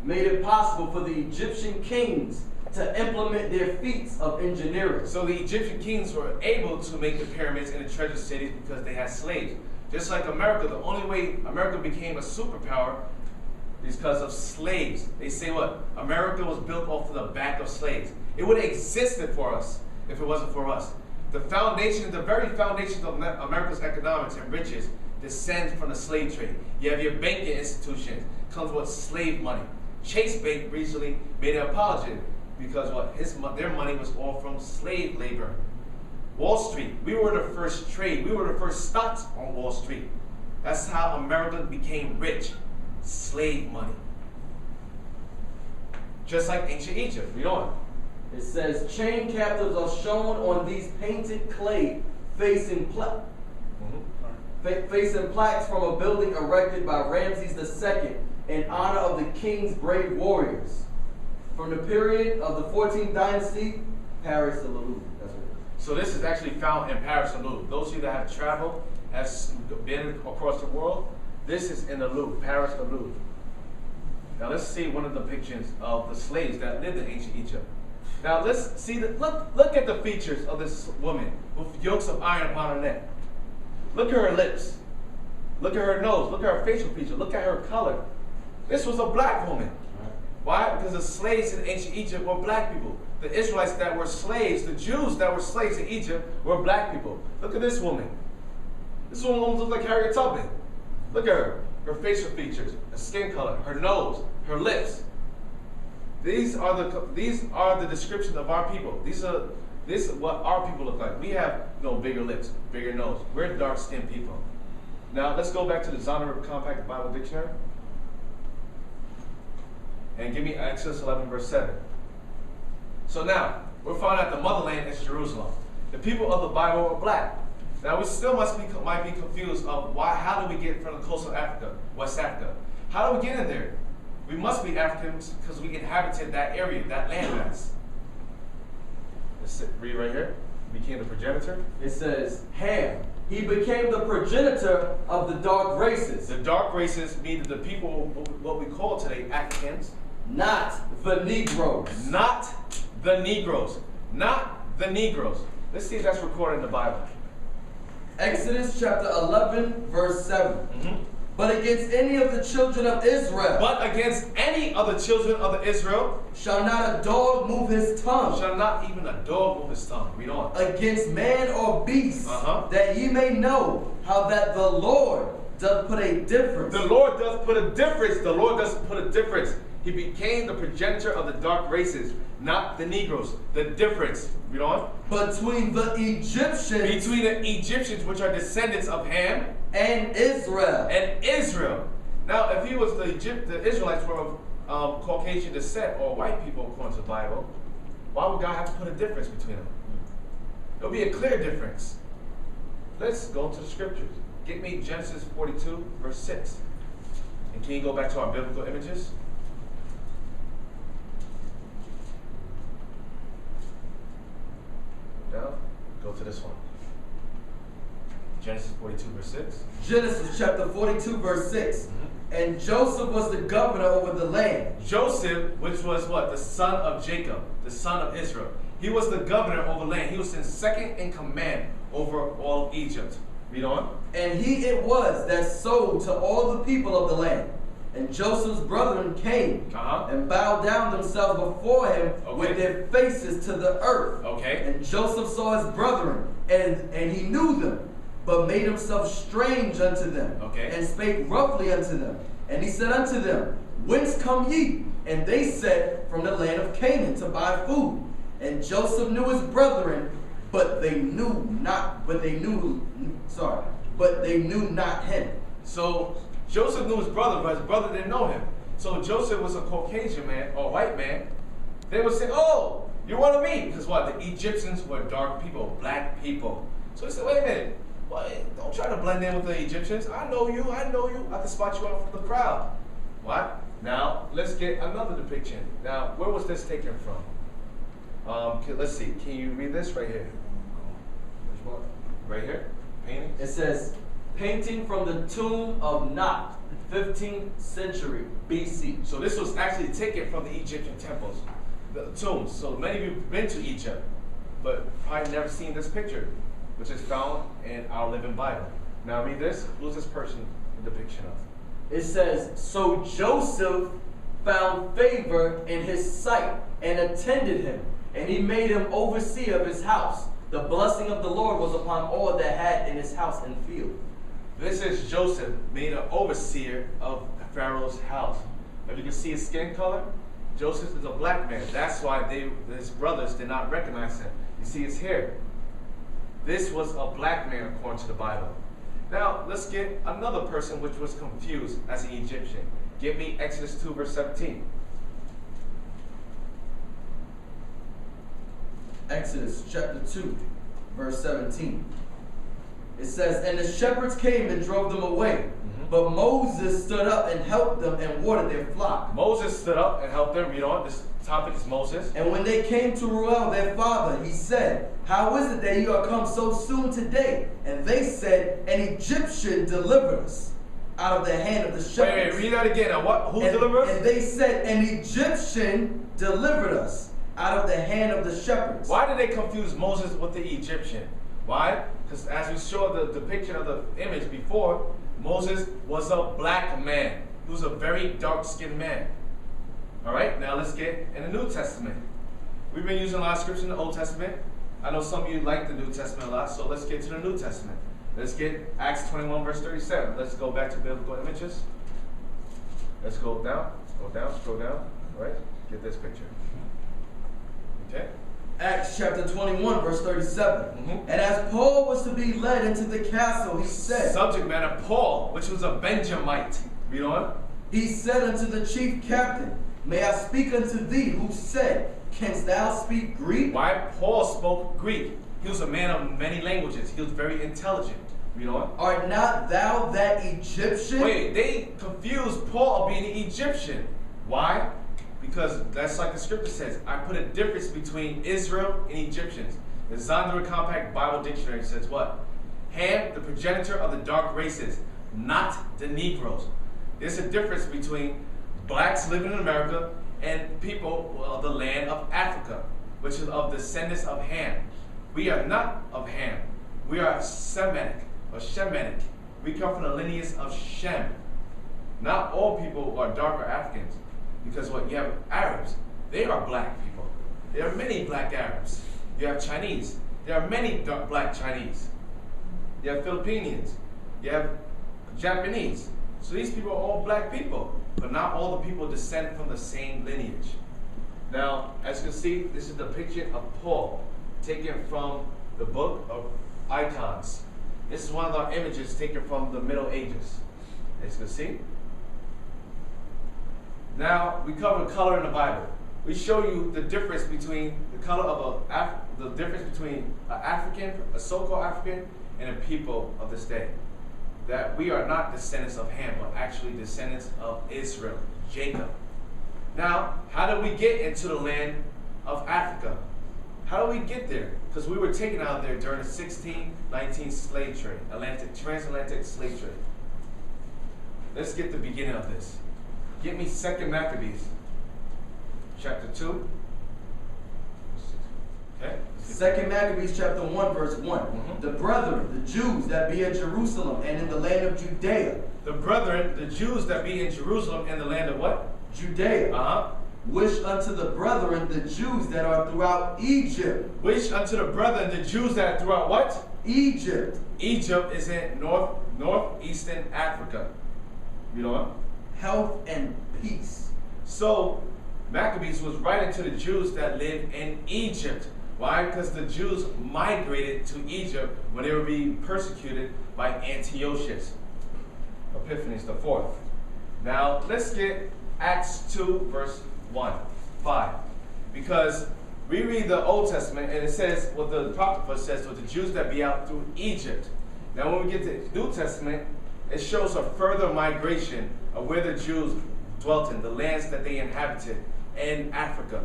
made it possible for the Egyptian kings to implement their feats of engineering. So the Egyptian kings were able to make the pyramids and the treasure cities because they had slaves. Just like America, the only way America became a superpower is because of slaves. They say what? America was built off of the back of slaves. It would have existed for us if it wasn't for us. The foundation, the very foundations of America's economics and riches descends from the slave trade. You have your banking institutions, comes with slave money. Chase Bank recently made an apology because what? Their money was all from slave labor. Wall Street, we were the first trade. We were the first stocks on Wall Street. That's how America became rich. Slave money. Just like ancient Egypt. Read on. It says, chain captives are shown on these painted clay facing plaques from a building erected by Ramses II in honor of the king's brave warriors. From the period of the 14th dynasty, Paris to Louvre. That's what it is. So this is actually found in Paris and Louvre. Those of you that have traveled, have been across the world, this is in the Louvre, Paris and Louvre. Now let's see one of the depictions of the slaves that lived in ancient Egypt. Now let's see, look at the features of this woman with yokes of iron upon her neck. Look at her lips. Look at her nose. Look at her facial feature. Look at her color. This was a black woman. Why? Because the slaves in ancient Egypt were black people. The Israelites that were slaves, the Jews that were slaves in Egypt were black people. Look at this woman. This woman almost looks like Harriet Tubman. Look at her. Her facial features, her skin color, her nose, her lips. These are the descriptions of our people. This is what our people look like. We have bigger lips, bigger nose. We're dark-skinned people. Now let's go back to the Zondervan Compact Bible Dictionary. And give me Exodus 11, verse 7. So now, we're finding out the motherland is Jerusalem. The people of the Bible are black. Now we still might be confused of how do we get from the coast of Africa, West Africa? How do we get in there? We must be Africans because we inhabited that area, that landmass. Let's read right here. Became the progenitor. It says, Ham. He became the progenitor of the dark races. The dark races mean the people, what we call today Africans. Not the Negroes. Not the Negroes. Not the Negroes. Let's see if that's recorded in the Bible. Exodus chapter 11, verse 7. But against any of the children of Israel. But against any of the children of Israel. Shall not a dog move his tongue. Shall not even a dog move his tongue. Read on. Against man or beast. That ye may know how that the Lord doth put a difference. The Lord does put a difference. The Lord does put a difference. He became the progenitor of the dark races, not the Negroes. The difference. Read on. Between the Egyptians. Between the Egyptians, which are descendants of Ham. And Israel. And Israel. Now, if he was the Israelites were of Caucasian descent or white people according to the Bible, why would God have to put a difference between them? It'll be a clear difference. Let's go to the scriptures. Get me Genesis 42, verse 6. And can you go back to our biblical images? Down. Go to this one. Genesis 42, verse 6. Genesis chapter 42, verse 6. And Joseph was the governor over the land. Joseph, which was what? The son of Jacob, the son of Israel. He was the governor over land. He was in second in command over all of Egypt. Read on. And he it was that sold to all the people of the land. And Joseph's brethren came and bowed down themselves before him with their faces to the earth. And Joseph saw his brethren, and he knew them, but made himself strange unto them, and spake roughly unto them. And he said unto them, Whence come ye? And they said, From the land of Canaan, to buy food. And Joseph knew his brethren, but they knew not him. So Joseph knew his brother, but his brother didn't know him. So Joseph was a Caucasian man or white man. They would say, "Oh, you're one of me," because what? The Egyptians were dark people, black people. So he said, "Wait a minute. Well, don't try to blend in with the Egyptians. I know you. I can spot you out from the crowd." What? Now, let's get another depiction. Now, where was this taken from? Let's see. Can you read this right here? Which one? Right here? Painting? It says, painting from the tomb of Nut, 15th century BC. So this was actually taken from the Egyptian temples, the tombs. So many of you have been to Egypt, but probably never seen this picture, which is found in our Living Bible. Now read this. Who's this person the depiction of? It says, So Joseph found favor in his sight and attended him, and he made him overseer of his house. The blessing of the Lord was upon all that had in his house and field. This is Joseph, made an overseer of Pharaoh's house. If you can see his skin color, Joseph is a black man. That's why his brothers did not recognize him. You see his hair. This was a black man according to the Bible. Now, let's get another person which was confused as an Egyptian. Give me Exodus 2, verse 17. Exodus chapter 2, verse 17. It says, And the shepherds came and drove them away. But Moses stood up and helped them and watered their flock. Moses stood up and helped them. Read on. This topic is Moses. And when they came to Reuel, their father, he said, How is it that you are come so soon today? And they said, An Egyptian delivered us out of the hand of the shepherds. Wait, read that again. Now, who delivered us? And they said, An Egyptian delivered us out of the hand of the shepherds. Why did they confuse Moses with the Egyptian? Why? Because as we saw the depiction of the image before, Moses was a black man. He was a very dark-skinned man. All right, now let's get in the New Testament. We've been using a lot of scripture in the Old Testament. I know some of you like the New Testament a lot, so let's get to the New Testament. Let's get Acts 21, verse 37. Let's go back to biblical images. Let's go down, scroll down. All right, get this picture. Okay. Acts chapter 21, verse 37. And as Paul was to be led into the castle, he said, Subject matter, Paul, which was a Benjamite. Read on. He said unto the chief captain, May I speak unto thee? Who said, Canst thou speak Greek? Why? Paul spoke Greek. He was a man of many languages. He was very intelligent. Read on. Art not thou that Egyptian? Wait, they confused Paul of being an Egyptian. Why? Because that's like the scripture says, I put a difference between Israel and Egyptians. The Zondervan Compact Bible Dictionary says what? Ham, the progenitor of the dark races, not the Negroes. There's a difference between blacks living in America and people of the land of Africa, which is of descendants of Ham. We are not of Ham. We are Semitic or Shemitic. We come from the lineage of Shem. Not all people are dark or Africans. Because what you have Arabs, they are black people. There are many black Arabs. You have Chinese. There are many dark black Chinese. You have Filipinos. You have Japanese. So these people are all black people, but not all the people descend from the same lineage. Now, as you can see, this is the picture of Paul, taken from the book of Icons. This is one of our images taken from the Middle Ages. As you can see. Now, we cover color in the Bible. We show you the difference between the color of the difference between an African, a so-called African, and a people of this day. That we are not descendants of Ham, but actually descendants of Israel, Jacob. Now, how did we get into the land of Africa? How did we get there? Because we were taken out there during the 1619 slave trade, transatlantic slave trade. Let's get the beginning of this. Get me 2 Maccabees, chapter 2. Okay. 2 Maccabees chapter 1, verse 1. The brethren, the Jews that be in Jerusalem and in the land of Judea. The brethren, the Jews that be in Jerusalem and the land of what? Judea. Wish unto the brethren, the Jews that are throughout Egypt. Wish unto the brethren, the Jews that are throughout what? Egypt. Egypt is in northeastern Africa. You know what? Health and peace. So, Maccabees was writing to the Jews that live in Egypt. Why? Because the Jews migrated to Egypt when they were being persecuted by Antiochus Epiphanes IV. Now, let's get Acts 2, verse 5. Because we read the Old Testament and it says, what the prophet says, with the Jews that be out through Egypt. Now, when we get to the New Testament, it shows a further migration of where the Jews dwelt in, the lands that they inhabited in Africa.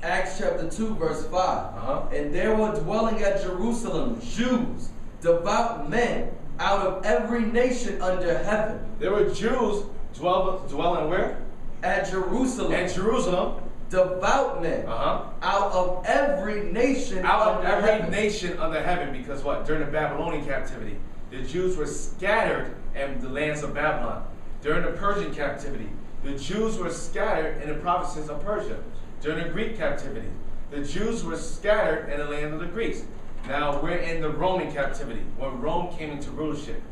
Acts chapter 2, verse 5. And there were dwelling at Jerusalem Jews, devout men, out of every nation under heaven. There were Jews dwelling where? At Jerusalem. At Jerusalem. Devout men. Out of every nation nation under heaven. Because what? During the Babylonian captivity, the Jews were scattered in the lands of Babylon. During the Persian captivity, the Jews were scattered in the provinces of Persia. During the Greek captivity, the Jews were scattered in the land of the Greeks. Now we're in the Roman captivity, when Rome came into rulership.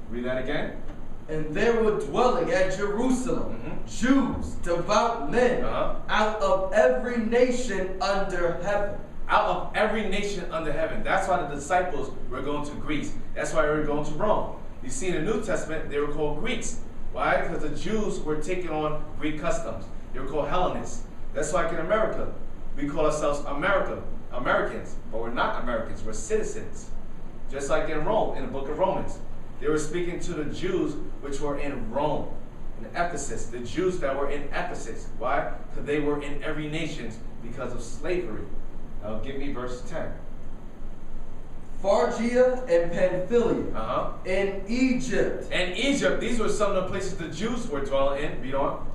Read that again. And there were dwelling at Jerusalem Jews, devout men, out of every nation under heaven. Out of every nation under heaven. That's why the disciples were going to Greece. That's why they were going to Rome. You see, in the New Testament, they were called Greeks. Why? Because the Jews were taking on Greek customs. They were called Hellenists. That's why in America, we call ourselves Americans, but we're not Americans, we're citizens. Just like in Rome, in the book of Romans. They were speaking to the Jews which were in Rome, in Ephesus, the Jews that were in Ephesus. Why? Because they were in every nation because of slavery. Now give me verse 10. Phrygia and Pamphylia, in Egypt. And Egypt, these were some of the places the Jews were dwelling in. Read on.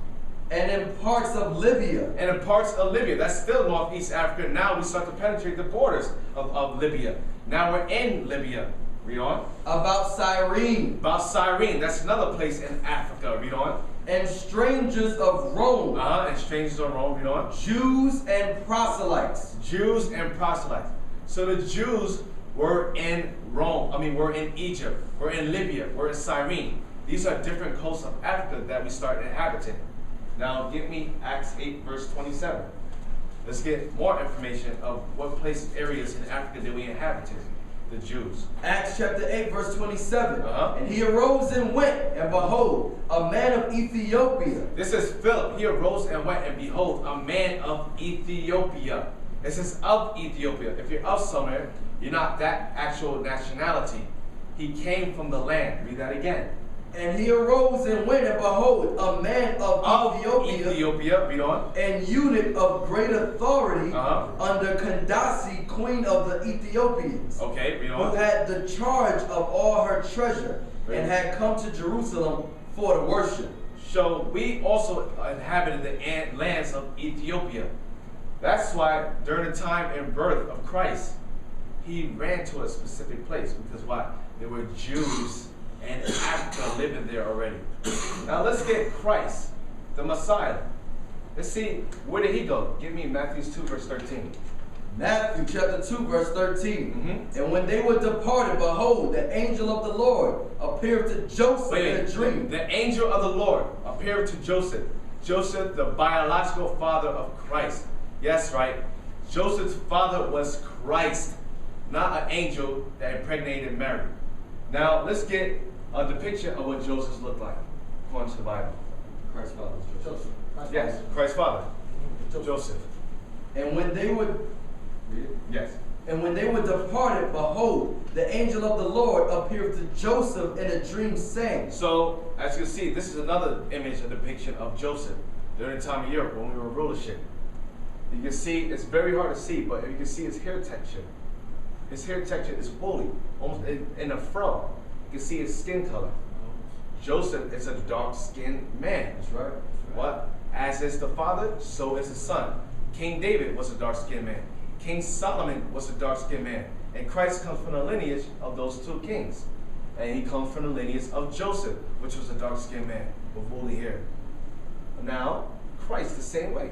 And in parts of Libya. And in parts of Libya. That's still northeast Africa. Now we start to penetrate the borders of Libya. Now we're in Libya. Read on. About Cyrene. About Cyrene. That's another place in Africa. Read on. And strangers of Rome. And strangers of Rome. Read on. Jews and proselytes. Jews and proselytes. So the Jews were in Rome. We're in Egypt. We're in Libya. We're in Cyrene. These are different coasts of Africa that we start inhabiting. Now give me Acts 8, verse 27. Let's get more information of what places, areas in Africa that we inhabited, the Jews. Acts chapter 8, verse 27. And he arose and went, and behold, a man of Ethiopia. This is Philip. He arose and went, and behold, a man of Ethiopia. It says of Ethiopia. If you're of somewhere, you're not that actual nationality. He came from the land. Read that again. And he arose and went, and behold, a man of Ethiopia, read on. And eunuch of great authority under Candace, queen of the Ethiopians. Okay, read on. Who had the charge of all her treasure, and had come to Jerusalem for the worship. So we also inhabited the lands of Ethiopia. That's why during the time and birth of Christ, he ran to a specific place. Because why? There were Jews and Africa living there already. Now let's get Christ, the Messiah. Let's see, where did he go? Give me Matthew 2, verse 13. Matthew chapter 2, verse 13. And when they were departed, behold, the angel of the Lord appeared to Joseph in a dream. The angel of the Lord appeared to Joseph. Joseph, the biological father of Christ. Yes, right. Joseph's father was Christ, not an angel that impregnated Mary. Now, let's get a depiction of what Joseph looked like, according to the Bible. Christ's father. Yes, Christ's father. Joseph. And when they would Yes. And when they were departed, behold, the angel of the Lord appeared to Joseph in a dream, saying. So, as you can see, this is another image, a depiction of Joseph during the time of Europe when we were rulership. You can see, it's very hard to see, but you can see his hair texture. His hair texture is woolly, almost in a fro. You can see his skin color. Joseph is a dark-skinned man. That's right. What? As is the father, so is the son. King David was a dark-skinned man. King Solomon was a dark-skinned man. And Christ comes from the lineage of those two kings. And he comes from the lineage of Joseph, which was a dark-skinned man with woolly hair. Now, Christ the same way.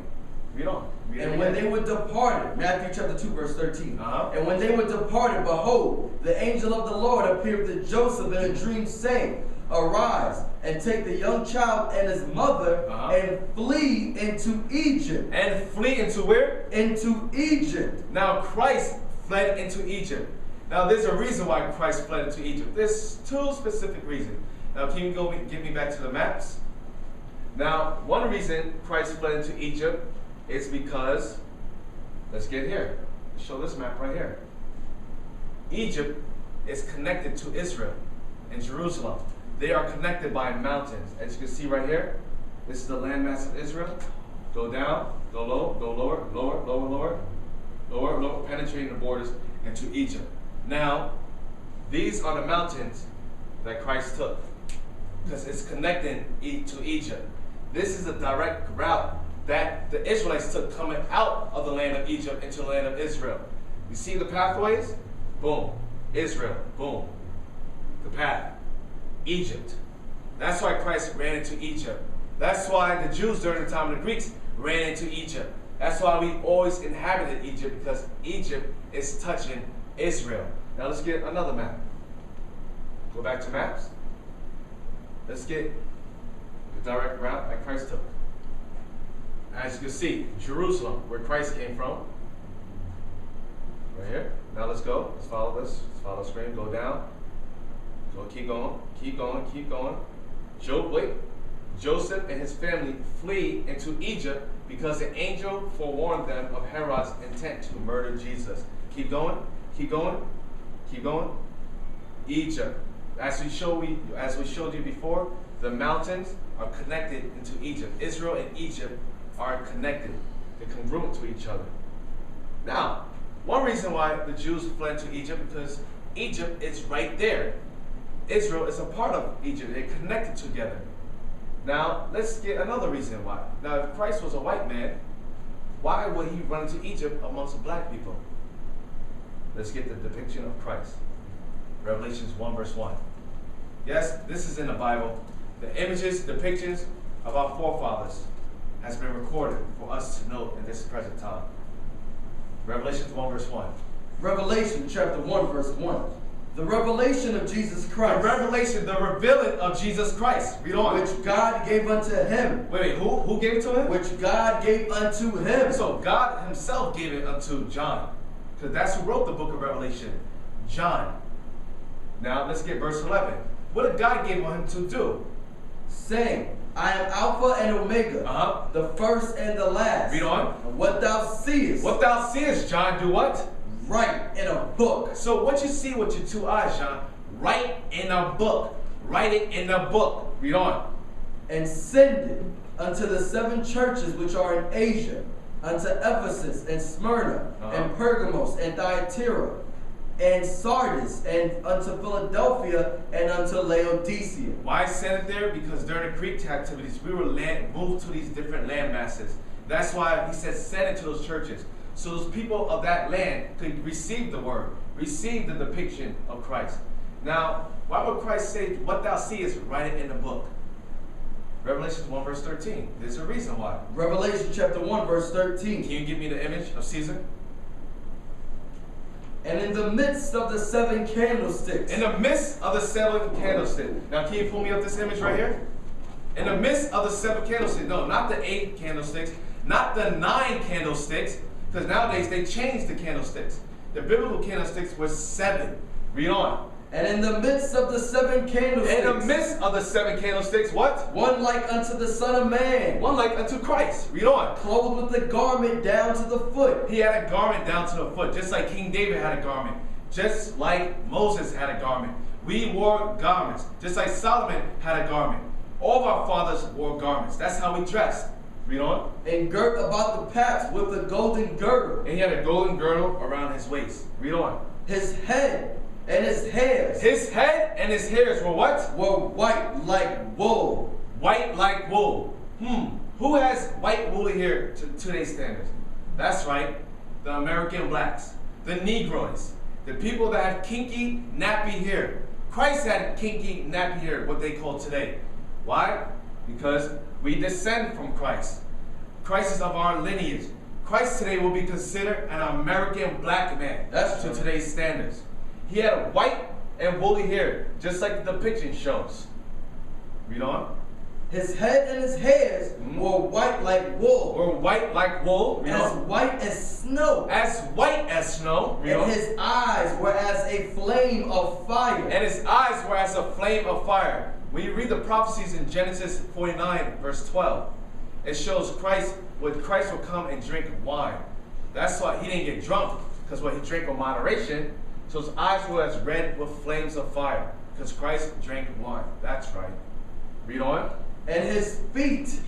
Read on. And when they were departed, Matthew chapter 2, verse 13. Uh-huh. And when they were departed, behold, the angel of the Lord appeared to Joseph in a dream, saying, Arise, and take the young child and his mother, and flee into Egypt. And flee into where? Into Egypt. Now Christ fled into Egypt. Now there's a reason why Christ fled into Egypt. There's two specific reasons. Now can you get me back to the maps? Now one reason Christ fled into Egypt is because, let's get here. Show this map right here. Egypt is connected to Israel and Jerusalem. They are connected by mountains. As you can see right here, this is the landmass of Israel. Go down, go low, go lower, lower, lower, lower, lower, lower, penetrating the borders into Egypt. Now, these are the mountains that Christ took because it's connecting to Egypt. This is a direct route that the Israelites took coming out of the land of Egypt into the land of Israel. You see the pathways? Boom. Israel. Boom. The path. Egypt. That's why Christ ran into Egypt. That's why the Jews during the time of the Greeks ran into Egypt. That's why we always inhabited Egypt, because Egypt is touching Israel. Now let's get another map. Go back to maps. Let's get the direct route that Christ took. As you can see, Jerusalem, where Christ came from. Right here. Now let's go. Let's follow this. Let's follow the screen. Go down. So keep going, keep going, keep going. Joseph and his family flee into Egypt because the angel forewarned them of Herod's intent to murder Jesus. Keep going, keep going, keep going. Egypt. As we showed you before, the mountains are connected into Egypt. Israel and Egypt are connected. They're congruent to each other. Now, one reason why the Jews fled to Egypt, because Egypt is right there. Israel is a part of Egypt. They're connected together. Now, let's get another reason why. Now, if Christ was a white man, why would he run into Egypt amongst the black people? Let's get the depiction of Christ. Revelations 1, verse 1. Yes, this is in the Bible. The images, depictions of our forefathers has been recorded for us to know in this present time. Revelations 1, verse 1. Revelation chapter 1, verse 1. The revelation of Jesus Christ. The revelation, the revealing of Jesus Christ. Read on. Which God gave unto him. Wait, who gave it to him? Which God gave unto him. So God himself gave it unto John. Because that's who wrote the book of Revelation. John. Now let's get verse 11. What did God give him to do? Saying, I am Alpha and Omega, the first and the last. Read on. And what thou seest. What thou seest, John, do what? Write in a book. So what you see with your two eyes, John, write in a book. Write it in a book. Read on. And send it unto the 7 churches which are in Asia, unto Ephesus and Smyrna and Pergamos and Thyatira and Sardis and unto Philadelphia and unto Laodicea. Why send it there? Because during the Greek captivities, we were moved to these different land masses. That's why he said send it to those churches. So those people of that land could receive the word, receive the depiction of Christ. Now, why would Christ say, what thou seest, write it in the book? Revelation 1, verse 13. There's a reason why. Revelation chapter 1, verse 13. Can you give me the image of Caesar? And in the midst of the 7 candlesticks. In the midst of the 7 candlesticks. Now, can you pull me up this image right here? In the midst of the 7 candlesticks. No, not the 8 candlesticks. Not the 9 candlesticks. Because nowadays they changed the candlesticks. The biblical candlesticks were 7. Read on. And in the midst of the 7 candlesticks. In the midst of the 7 candlesticks, what? One like unto the Son of Man. One like unto Christ. Read on. Clothed with a garment down to the foot. He had a garment down to the foot, just like King David had a garment. Just like Moses had a garment. We wore garments, just like Solomon had a garment. All of our fathers wore garments. That's how we dressed. Read on. And girt about the paps with a golden girdle. And he had a golden girdle around his waist. Read on. His head and his hairs. His head and his hairs were what? Were white like wool. White like wool. Who has white woolly hair to today's standards? That's right. The American blacks. The Negroes. The people that have kinky, nappy hair. Christ had kinky, nappy hair, what they call today. Why? Because we descend from Christ. Christ is of our lineage. Christ today will be considered an American black man. That's to true. today's standards. He had white and woolly hair, just like the depiction shows. Read on. His head and his hairs were white like wool. Or white like wool. Read As on. white as snow. As white as snow. Read And on. his eyes were as a flame of fire. And his eyes were as a flame of fire. When you read the prophecies in Genesis 49, verse 12, it shows Christ will come and drink wine. That's why he didn't get drunk, because what he drank with moderation. So his eyes were as red with flames of fire, because Christ drank wine. That's right. Read on. And his feet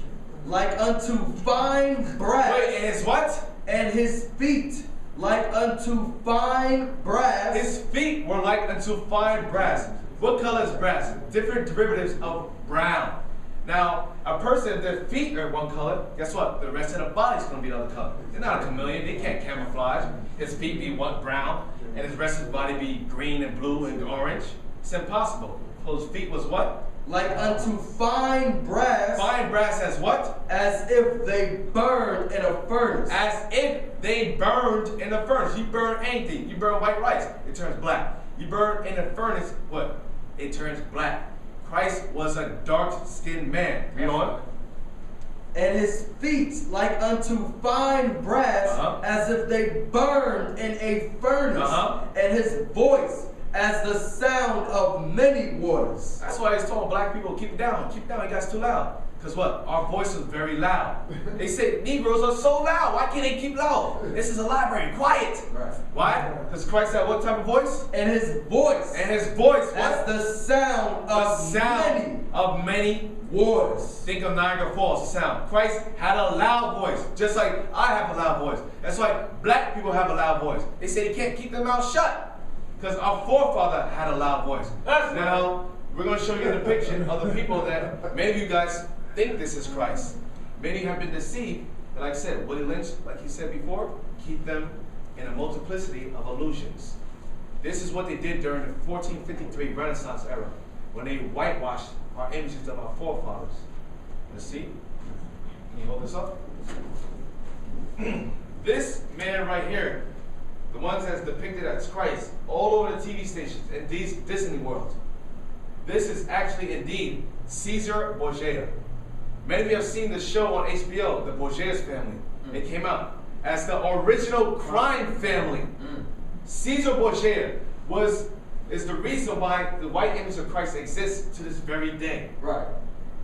like unto fine brass. Wait, and his what? And his feet like unto fine brass. His feet were like unto fine brass. What color is brass? Different derivatives of brown. Now, a person, if their feet are one color, guess what? The rest of the body's going to be another color. They're not a chameleon. They can't camouflage. His feet be one brown, and his rest of his body be green and blue and orange. It's impossible. So his feet was what? Like unto fine brass. Fine brass as what? As if they burned in a furnace. As if they burned in a furnace. You burn anything. You burn white rice, it turns black. You burn in a furnace, what? It turns black. Christ was a dark-skinned man. Read on. And his feet like unto fine brass, as if they burned in a furnace. And his voice as the sound of many waters. That's why he's telling black people, keep it down, you guys too loud. Because what? Our voice is very loud. They say Negroes are so loud, why can't they keep loud? This is a library, quiet. Right. Why? Because Christ had what type of voice? And his voice. And his voice was as the sound of many waters. Think of Niagara Falls, the sound. Christ had a loud voice, just like I have a loud voice. That's why black people have a loud voice. They say they can't keep their mouth shut. Because our forefather had a loud voice. Now, we're going to show you a depiction of the people that many of you guys think this is Christ. Many have been deceived. And like I said, Willie Lynch, like he said before, keep them in a multiplicity of illusions. This is what they did during the 1453 Renaissance era, when they whitewashed our images of our forefathers. Let's see. Can you hold this up? This man right here, the ones that's depicted as Christ, all over the TV stations and these Disney World. This is actually indeed Caesar Borgia. Many of you have seen the show on HBO, The Borgia's Family. It came out as the original crime family. Caesar Borgia is the reason why the white image of Christ exists to this very day. Right.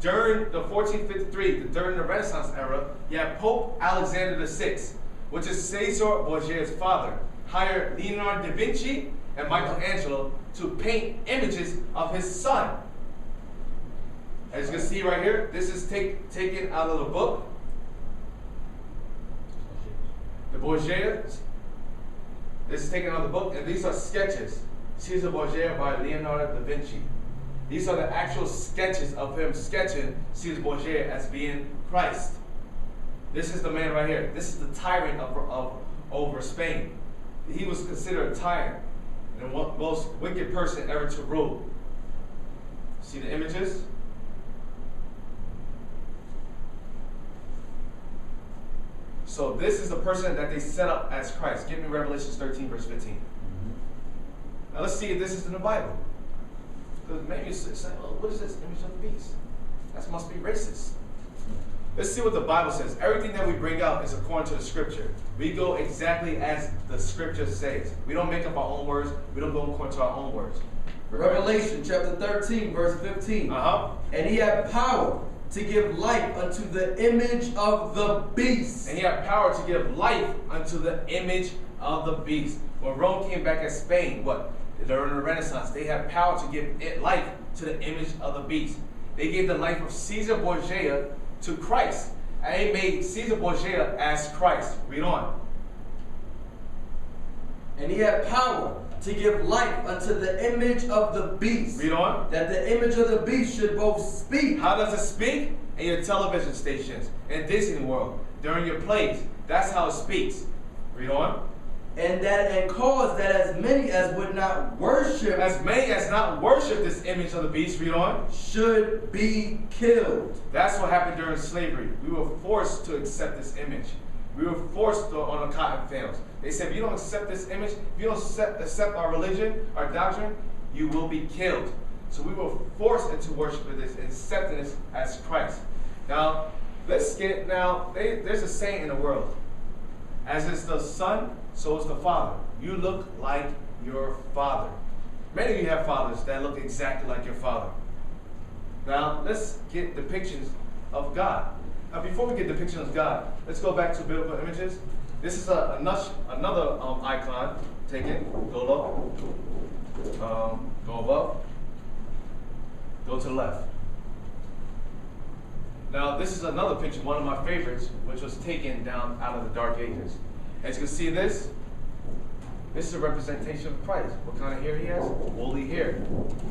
During the 1453, during the Renaissance era, you had Pope Alexander VI, which is Caesar Borgia's father, hired Leonardo da Vinci and Michelangelo to paint images of his son. As you can see right here, this is taken out of the book. The Borgias. This is taken out of the book, and these are sketches. Caesar Borgia by Leonardo da Vinci. These are the actual sketches of him sketching Caesar Borgia as being Christ. This is the man right here. This is the tyrant over Spain. He was considered a tyrant and the most wicked person ever to rule. See the images? So this is the person that they set up as Christ. Give me Revelation 13, verse 15. Now let's see if this is in the Bible. Because maybe you're saying, well, what is this image of the beast? That must be racist. Let's see what the Bible says. Everything that we bring out is according to the scripture. We go exactly as the scripture says. We don't make up our own words. We don't go according to our own words. Revelation chapter 13, verse 15. And he had power to give life unto the image of the beast. And he had power to give life unto the image of the beast. When Rome came back as Spain, during the Renaissance, they had power to give life to the image of the beast. They gave the life of Caesar Borgia to Christ. And they made Caesar Borgia as Christ. Read on. And he had power to give life unto the image of the beast. Read on. That the image of the beast should both speak. How does it speak? In your television stations, in Disney World, during your plays. That's how it speaks. Read on. And cause that as many as would not worship. As many as not worship this image of the beast, read on. Should be killed. That's what happened during slavery. We were forced to accept this image. We were forced on the cotton fields. They said, if you don't accept this image, if you don't accept our religion, our doctrine, you will be killed. So we were forced into worshiping this and accepting this as Christ. Now, there's a saying in the world. As is the Son, so is the Father. You look like your father. Many of you have fathers that look exactly like your father. Now, let's get depictions of God. Now, before we get depictions of God, let's go back to biblical images. This is another icon. Take it. Go low. Go above. Go to the left. Now, this is another picture, one of my favorites, which was taken down out of the Dark Ages. As you can see this is a representation of Christ. What kind of hair he has? Woolly hair.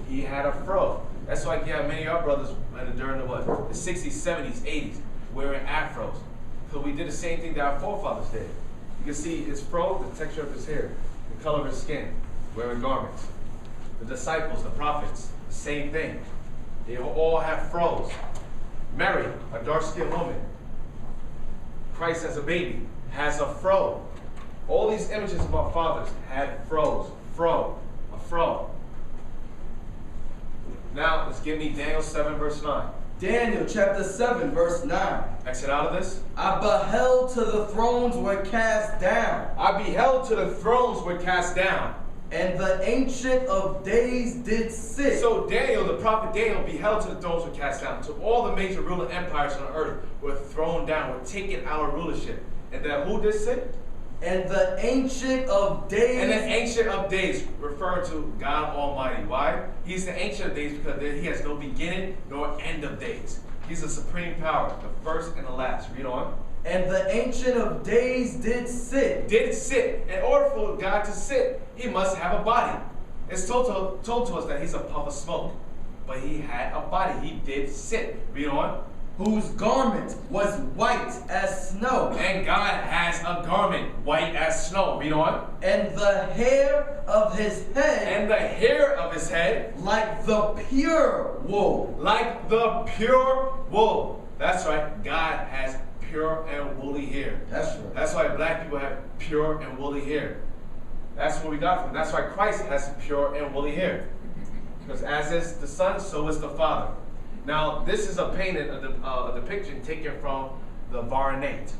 He had a fro. That's why you have many of our brothers during the 60s, 70s, 80s, wearing afros. So we did the same thing that our forefathers did. You can see his fro, the texture of his hair, the color of his skin, wearing garments. The disciples, the prophets, the same thing. They all have fros. Mary, a dark-skinned woman. Christ as a baby has a fro. All these images of our fathers had fros. A fro. Now, let's give me Daniel 7, verse 9. Daniel chapter 7, verse 9. Exit out of this. I beheld till the thrones were cast down. I beheld till the thrones were cast down. And the Ancient of Days did sit. So Daniel, the prophet Daniel, beheld till the thrones were cast down. So all the major ruling empires on earth were thrown down, were taken out of rulership. And then who did sit? And the Ancient of Days. And the Ancient of Days, referring to God Almighty. Why? He's the Ancient of Days because he has no beginning nor end of days. He's the supreme power, the first and the last. Read on. And the Ancient of Days did sit. Did sit. In order for God to sit, he must have a body. It's told to us that he's a puff of smoke. But he had a body. He did sit. Read on. Whose garment was white as snow. And God has a garment white as snow. Read on. And the hair of his head. And the hair of his head. Like the pure wool. Like the pure wool. That's right. God has pure and woolly hair. That's right. That's why black people have pure and woolly hair. That's what we got from. That's why Christ has pure and woolly hair. Because as is the Son, so is the Father. Now, this is a depiction taken from the Varanate.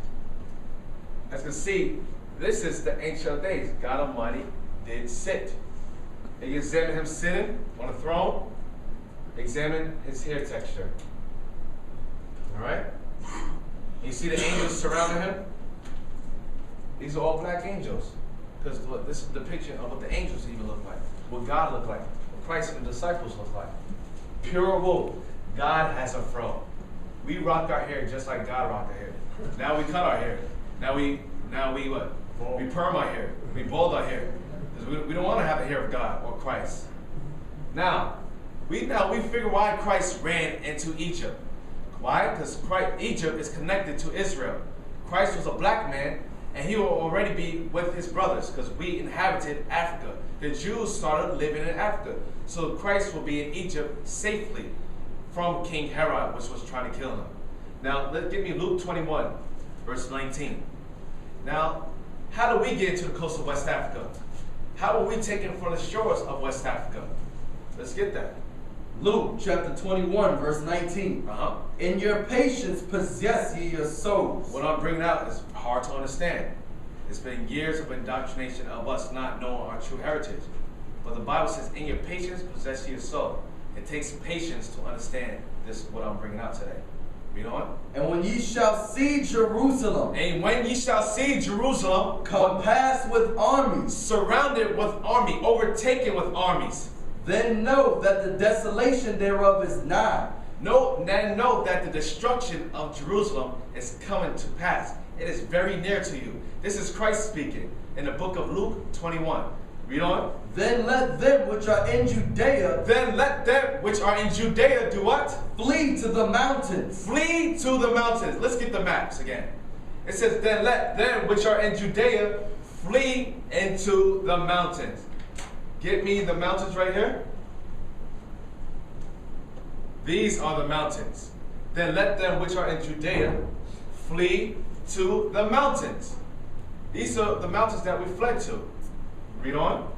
As you can see, this is the Ancient of Days. God Almighty did sit. And you examine him sitting on a throne. Examine his hair texture. All right? You see the angels surrounding him? These are all black angels. Because this is a depiction of what the angels even look like. What God looked like. What Christ and the disciples look like. Pure wool. God has a fro. We rock our hair just like God rocked our hair. Now we cut our hair. Now we what? We perm our hair. We bald our hair. We don't want to have the hair of God or Christ. Now we figure why Christ ran into Egypt. Why? Because Egypt is connected to Israel. Christ was a black man, and he will already be with his brothers because we inhabited Africa. The Jews started living in Africa. So Christ will be in Egypt safely from King Herod, which was trying to kill him. Now, give me Luke 21, verse 19. Now, how do we get into the coast of West Africa? How were we taken from the shores of West Africa? Let's get that. Luke chapter 21, verse 19. In your patience possess ye your souls. What I'm bringing out is hard to understand. It's been years of indoctrination of us not knowing our true heritage. But the Bible says, in your patience, possess your soul. It takes patience to understand this, what I'm bringing out today. Read on. And when ye shall see Jerusalem, And when ye shall see Jerusalem compassed with armies, surrounded with army, overtaken with armies, then know that the desolation thereof is nigh. then know that the destruction of Jerusalem is coming to pass. It is very near to you. This is Christ speaking in the book of Luke 21. Read on. Then let them which are in Judea Then let them which are in Judea do what? flee to the mountains. Flee to the mountains. Let's get the maps again. It says, then let them which are in Judea flee into the mountains. Get me the mountains right here. These are the mountains. Then let them which are in Judea flee to the mountains. These are the mountains that we fled to. Read on.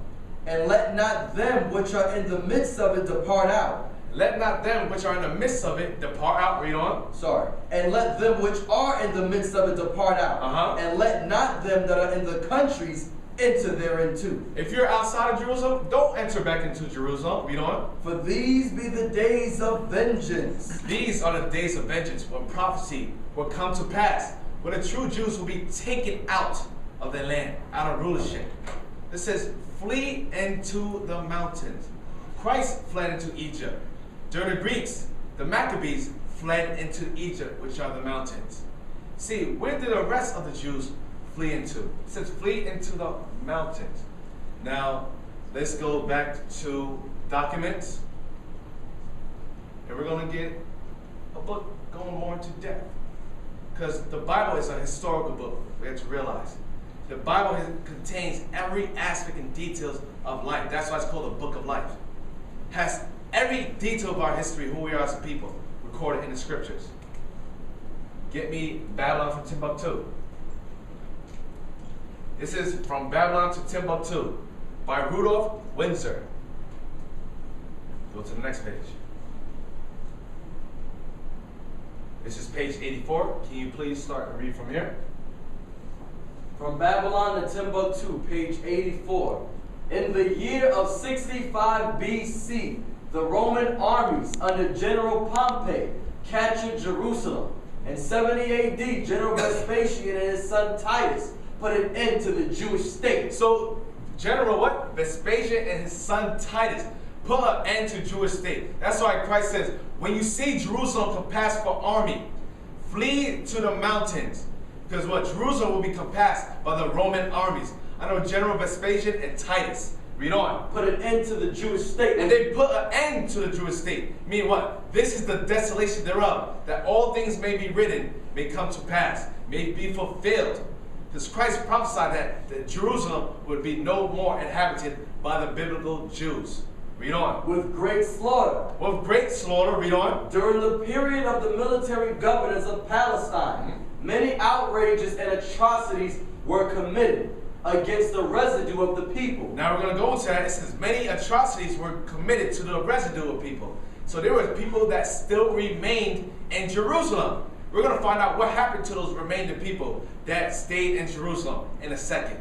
And let not them which are in the midst of it depart out. Let not them which are in the midst of it depart out. Read on. Sorry. And let them which are in the midst of it depart out. And let not them that are in the countries enter therein too. If you're outside of Jerusalem, don't enter back into Jerusalem. Read on. For these be the days of vengeance. These are the days of vengeance, when prophecy will come to pass, when the true Jews will be taken out of their land, out of rulership. It says, flee into the mountains. Christ fled into Egypt. During the Greeks, the Maccabees fled into Egypt, which are the mountains. See, where did the rest of the Jews flee into? It says, flee into the mountains. Now, let's go back to documents. And we're going to get a book going more into depth. Because the Bible is a historical book, we have to realize. The Bible contains every aspect and details of life. That's why it's called a book of life. Has every detail of our history, who we are as a people, recorded in the scriptures. Get me Babylon from Timbuktu. This is From Babylon to Timbuktu by Rudolph Windsor. Go to the next page. This is page 84. Can you please start to read from here? From Babylon to Timbuktu, page 84. In the year of 65 BC, the Roman armies under General Pompey captured Jerusalem. In 70 AD, General Vespasian and his son Titus put an end to the Jewish state. So, General what? Vespasian and his son Titus put an end to Jewish state. That's why Christ says, when you see Jerusalem compassed for army, flee to the mountains. Because what? Jerusalem will be compassed by the Roman armies. I know General Vespasian and Titus. Read on. Put an end to the Jewish state. And they put an end to the Jewish state. Meaning what? This is the desolation thereof, that all things may be written, may come to pass, may be fulfilled. Because Christ prophesied that Jerusalem would be no more inhabited by the biblical Jews. Read on. With great slaughter. With great slaughter. Read on. During the period of the military governors of Palestine, many outrages and atrocities were committed against the residue of the people. Now we're going to go into that. It says many atrocities were committed to the residue of people. So there were people that still remained in Jerusalem. We're going to find out what happened to those remaining people that stayed in Jerusalem in a second.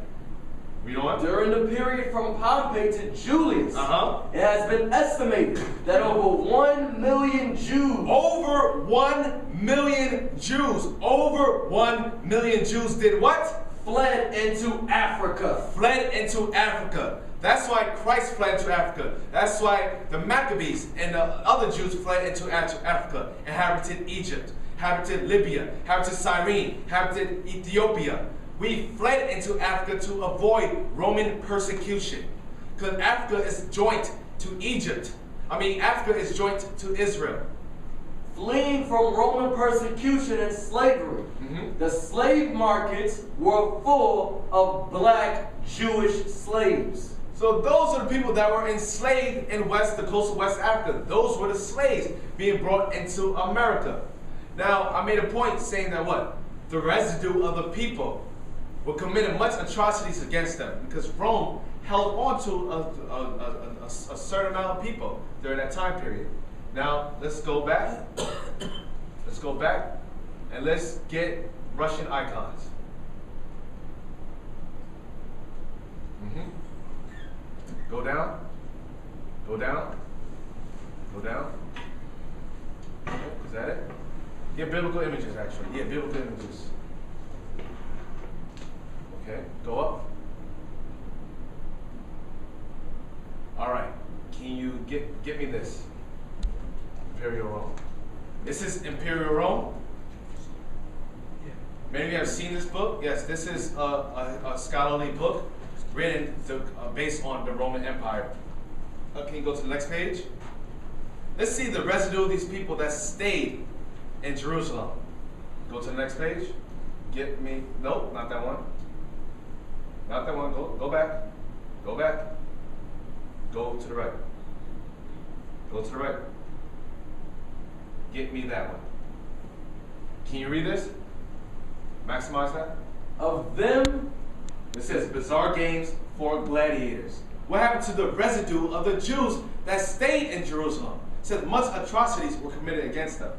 Read on. During the period from Pompey to Julius, it has been estimated that over 1 million Jews. Over 1 million Jews. Over 1 million Jews did what? Fled into Africa. Fled into Africa. That's why Christ fled into Africa. That's why the Maccabees and the other Jews fled into Africa, inhabited Egypt, inhabited Libya, inhabited Cyrene, inhabited Ethiopia. We fled into Africa to avoid Roman persecution. Because Africa is joint to Egypt. Africa is joint to Israel. Fleeing from Roman persecution and slavery, the slave markets were full of black Jewish slaves. So those are the people that were enslaved in the coast of West Africa. Those were the slaves being brought into America. Now, I made a point saying that what? The residue of the people were committing much atrocities against them because Rome held on to a certain amount of people during that time period. Now, let's go back. Let's go back and let's get Russian icons. Go down. Go down. Go down. Okay, is that it? Yeah, biblical images, actually. Yeah, biblical images. Okay, go up. All right, can you get me this? Imperial Rome. This is Imperial Rome. Many of you have seen this book. Yes, this is a scholarly book written based on the Roman Empire. Can you go to the next page? Let's see the residue of these people that stayed in Jerusalem. Go to the next page. Get me, nope, not that one. Not that one, go back. Go back. Go to the right. Go to the right. Get me that one. Can you read this? Maximize that. Of them, it says bizarre games for gladiators. What happened to the residue of the Jews that stayed in Jerusalem? It says much atrocities were committed against them.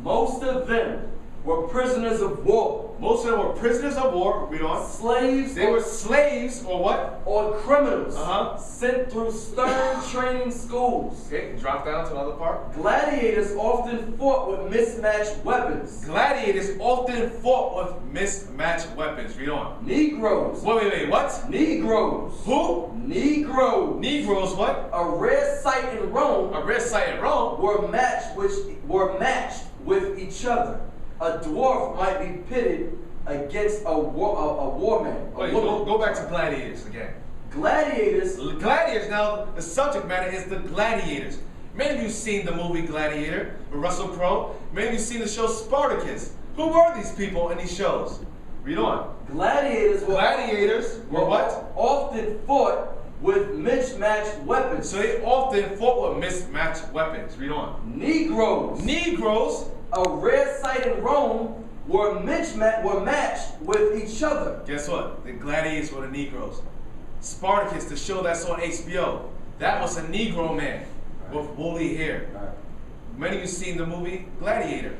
most of them were prisoners of war. Most of them were prisoners of war. Read on. Slaves. They were slaves or what? Or criminals. Sent through stern training schools. Okay, drop down to another part. Gladiators often fought with mismatched weapons. Gladiators often fought with mismatched weapons. Read on. Negroes. Wait, what? Negroes. Who? Negroes. Negroes what? A rare sight in Rome. A rare sight in Rome. Were matched with each other. A dwarf might be pitted against a war man. Wait, go back to gladiators again. Gladiators. Now, the subject matter is the gladiators. Many of you seen the movie Gladiator with Russell Crowe. Many of you seen the show Spartacus. Who were these people in these shows? Read on. Gladiators were what? Often fought with mismatched weapons. So they often fought with mismatched weapons. Read on. Negroes, a rare sight in Rome, were matched with each other. Guess what? The gladiators were the Negroes. Spartacus, the show that's on HBO, that was a Negro man with woolly hair. Many of you seen the movie Gladiator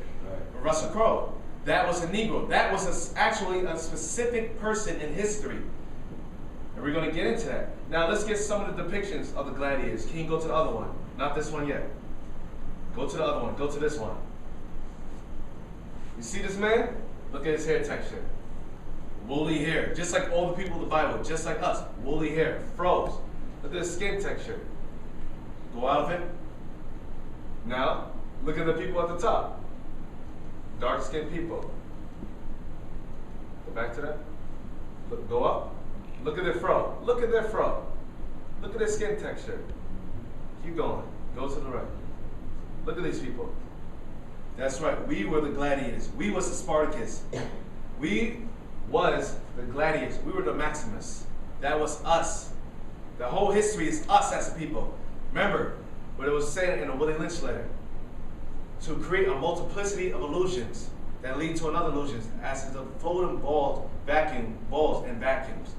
with Russell Crowe. That was a Negro. That was actually a specific person in history. And we're going to get into that. Now let's get some of the depictions of the gladiators. Can you go to the other one? Not this one yet. Go to the other one. Go to this one. You see this man? Look at his hair texture. Woolly hair. Just like all the people in the Bible. Just like us. Woolly hair. Froze. Look at his skin texture. Go out of it. Now, look at the people at the top. Dark-skinned people. Go back to that. Look, go up. Look at their fro. Look at their fro. Look at their skin texture. Keep going. Go to the right. Look at these people. That's right. We were the gladiators. We was the Spartacus. We was the gladiators. We were the Maximus. That was us. The whole history is us as a people. Remember what it was said in the Willie Lynch letter. To create a multiplicity of illusions that lead to another illusion, as the floating balls and vacuums.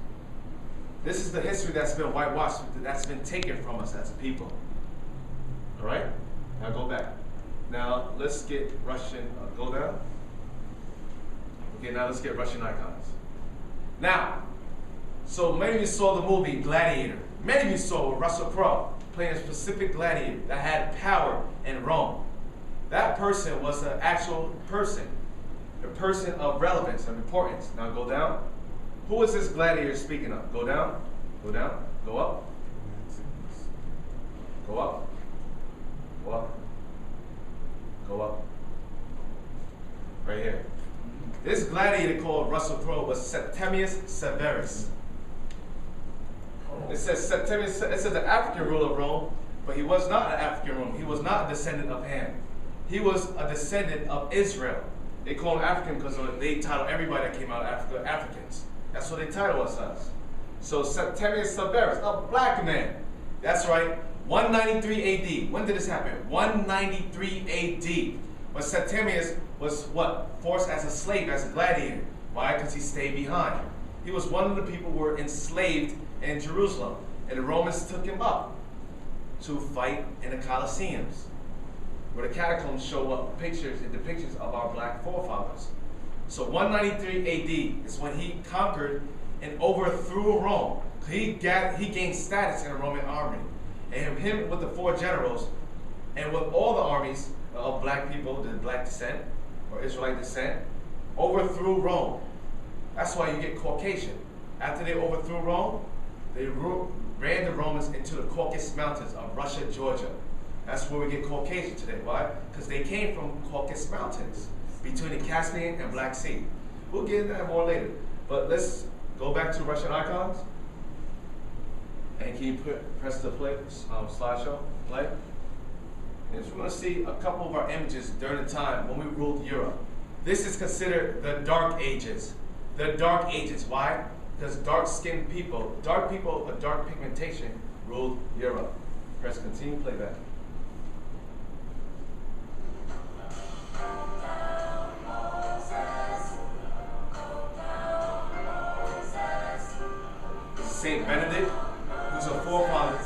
This is the history that's been whitewashed, that's been taken from us as a people. All right? Now go back. Now let's get Russian, go down. Okay, now let's get Russian icons. Now, so many of you saw the movie Gladiator. Many of you saw Russell Crowe playing a specific gladiator that had power in Rome. That person was an actual person, a person of relevance, of importance. Now go down. Who is this gladiator speaking of? Go down, go down, go up, go up, go up, go up. Right here. This gladiator called Russell Crowe was Septimius Severus. It says Septimius, it says the African ruler of Rome, but he was not an African Rome. He was not a descendant of Ham. He was a descendant of Israel. They call him African because they title everybody that came out of Africa Africans. That's what they title us as. So Septimius Severus, a black man. That's right, 193 AD. When did this happen? 193 AD. But Septimius was what? Forced as a slave, as a gladiator. Why? Because he stayed behind. He was one of the people who were enslaved in Jerusalem. And the Romans took him up to fight in the Colosseums, where the catacombs show up pictures and depictions of our black forefathers. So 193 AD is when he conquered and overthrew Rome. He gained status in the Roman army. and him with the 4 generals, and with all the armies of black people, the black descent, or Israelite descent, overthrew Rome. That's why you get Caucasian. After they overthrew Rome, they ran the Romans into the Caucasus Mountains of Russia, Georgia. That's where we get Caucasian today. Why? Because they came from Caucasus Mountains, between the Caspian and Black Sea. We'll get into that more later. But let's go back to Russian icons. And can you press the slideshow play? And we're going to see a couple of our images during the time when we ruled Europe. This is considered the Dark Ages. The Dark Ages. Why? Because dark-skinned people, dark people of dark pigmentation, ruled Europe. Press continue, play back. Saint Benedict, who's a forefather,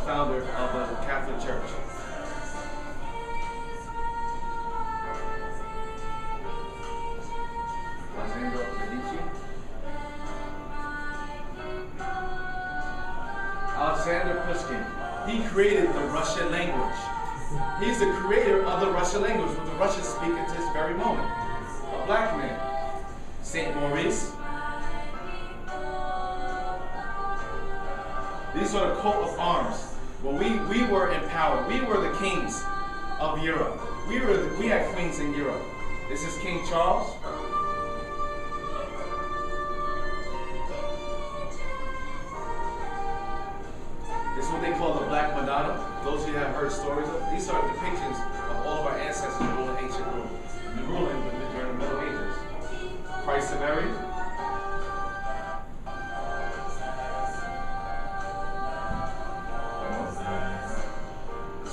founder of the Catholic Church. Alexander Medici. Alexander Pushkin. He created the Russian language. He's the creator of the Russian language, what the Russians speak at this very moment. A black man. Saint Maurice. These are the coat of arms. Well, we were in power. We were the kings of Europe. We had queens in Europe. This is King Charles. This is what they call the Black Madonna. Those of you have heard stories of. These are depictions of all of our ancestors ruling ancient Rome. Ruling during the Middle Ages. Christ and Mary.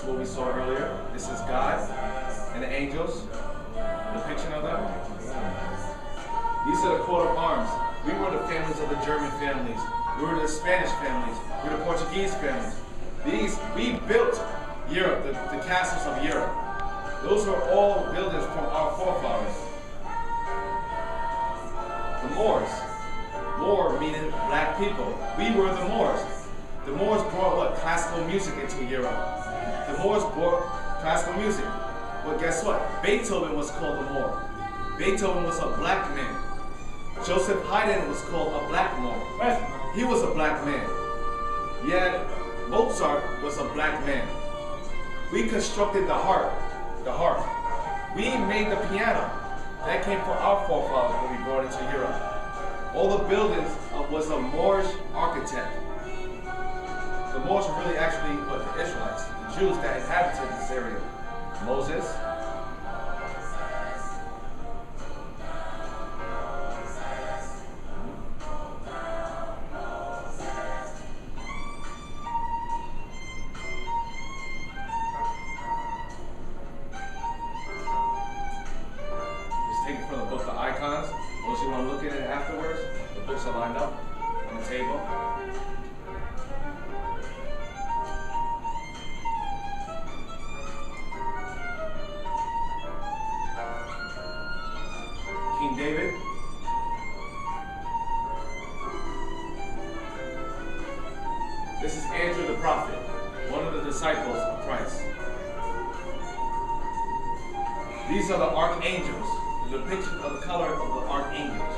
What we saw earlier. This is God and the angels. Depiction of them. These are the coat of arms. We were the families of the German families. We were the Spanish families. We were the Portuguese families. We built Europe, the castles of Europe. Those were all buildings from our forefathers. The Moors. Moor meaning black people. We were the Moors. The Moors brought what? Classical music into Europe. The Moors brought classical music. Well, guess what? Beethoven was called a Moor. Beethoven was a black man. Joseph Haydn was called a black Moor. He was a black man. Yet Mozart was a black man. We constructed the harp. We made the piano. That came from our forefathers when we brought it to Europe. All the buildings was a Moorish architect. The Moors were really actually the Israelites, the Jews that inhabited this area. Moses. It's taken from the book, The Icons. Those who want to look at it afterwards, the books are lined up on the table. King David. This is Andrew the prophet, one of the disciples of Christ. These are the archangels, the depiction of the color of the archangels.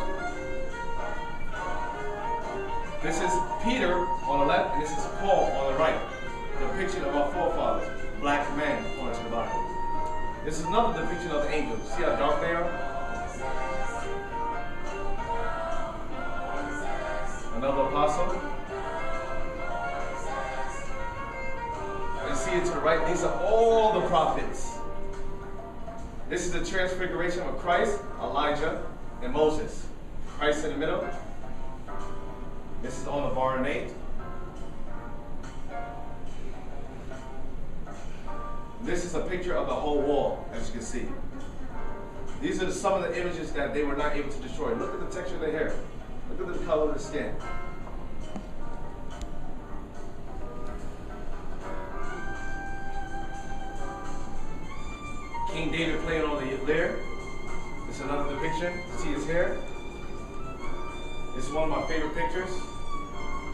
This is Peter on the left, and this is Paul on the right. The depiction of our forefathers, black men, according to the Bible. This is another depiction of the angels. See how dark they are? Another apostle. And see it to the right, these are all the prophets. This is the transfiguration of Christ, Elijah, and Moses. Christ in the middle. This is on the Varanate. This is a picture of the whole wall, as you can see. These are some of the images that they were not able to destroy. Look at the texture of their hair. Look at the color of the skin. King David playing on the lyre. This is another depiction. See his hair. This is one of my favorite pictures.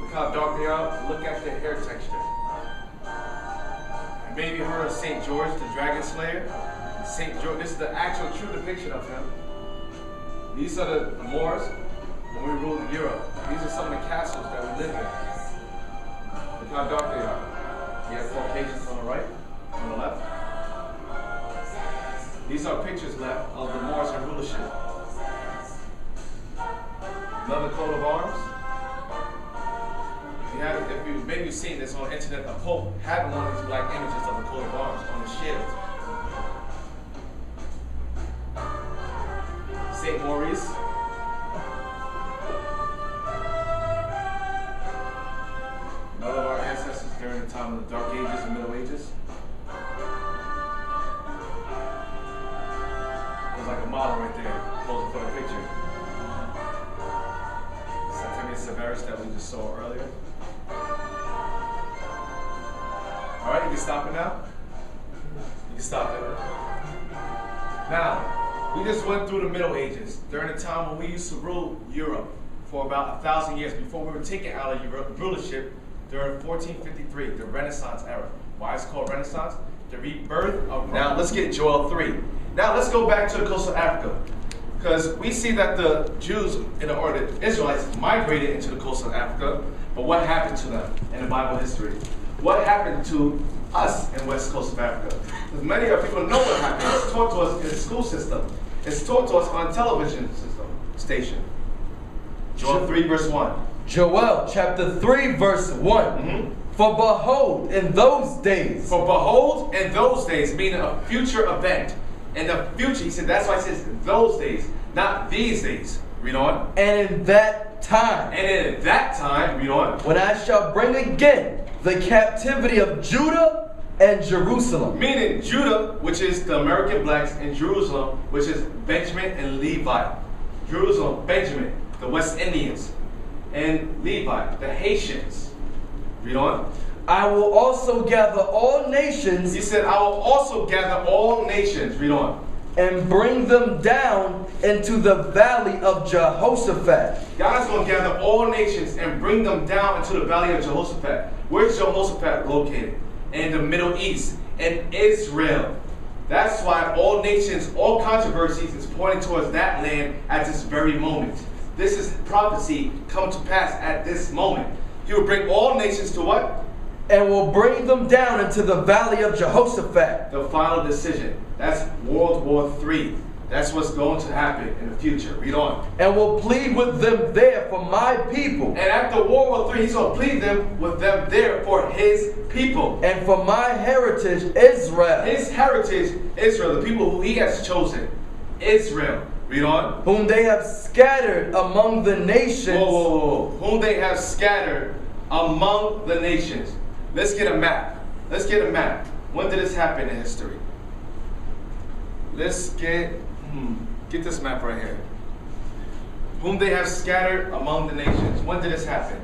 Look how dark they are. Look at the hair texture. maybe heard of St. George, the Dragon Slayer. St. George, this is the actual true depiction of him. These are the Moors when we ruled Europe. These are some of the castles that we live in. Look how dark they are. You have Caucasians on the right, on the left. These are pictures left of the Moors in rulership. Another coat of arms. Maybe you've seen this on the internet, a Pope having one of these black images of the coat of arms on his shield. St. Maurice. Another of our ancestors during the time of the Dark Ages and Middle Ages. There's like a model right there, posing for the picture. Septimius Severus that we just saw earlier. Alright, you can stop it now? You can stop it. Now, we just went through the Middle Ages, during the time when we used to rule Europe for about 1,000 years before we were taken out of Europe rulership during 1453, the Renaissance era. Why is it called Renaissance? The rebirth of... Now, let's get Joel 3. Now, let's go back to the coast of Africa. Because we see that the Jews, or the Israelites, migrated into the coast of Africa, but what happened to them in the Bible history? What happened to us in West Coast of Africa? Because many of people know what happened. It's taught to us in the school system. It's taught to us on television station. Joel 3 verse 1. Joel chapter 3 verse 1. For behold, in those days. For behold, in those days, meaning a future event. In the future, he said, that's why he says those days, not these days. Read on. And in that time. And in that time, read on. When I shall bring again the captivity of Judah and Jerusalem. Meaning Judah, which is the American blacks, and Jerusalem, which is Benjamin and Levi. Jerusalem, Benjamin, the West Indians, and Levi, the Haitians. Read on. I will also gather all nations. He said, I will also gather all nations. Read on. And bring them down into the valley of Jehoshaphat. God's going to gather all nations and bring them down into the valley of Jehoshaphat. Where's Jehoshaphat located? In the Middle East, in Israel. That's why all nations, all controversies is pointing towards that land at this very moment. This is prophecy come to pass at this moment. He will bring all nations to what? And will bring them down into the valley of Jehoshaphat. The final decision. That's World War III. That's what's going to happen in the future. Read on. And will plead with them there for my people. And after World War III, he's going to plead with them there for his people. And for my heritage, Israel. His heritage, Israel, the people who he has chosen. Israel. Read on. Whom they have scattered among the nations. Whoa. Whom they have scattered among the nations. Let's get a map. Let's get a map. When did this happen in history? Let's get this map right here. Whom they have scattered among the nations. When did this happen?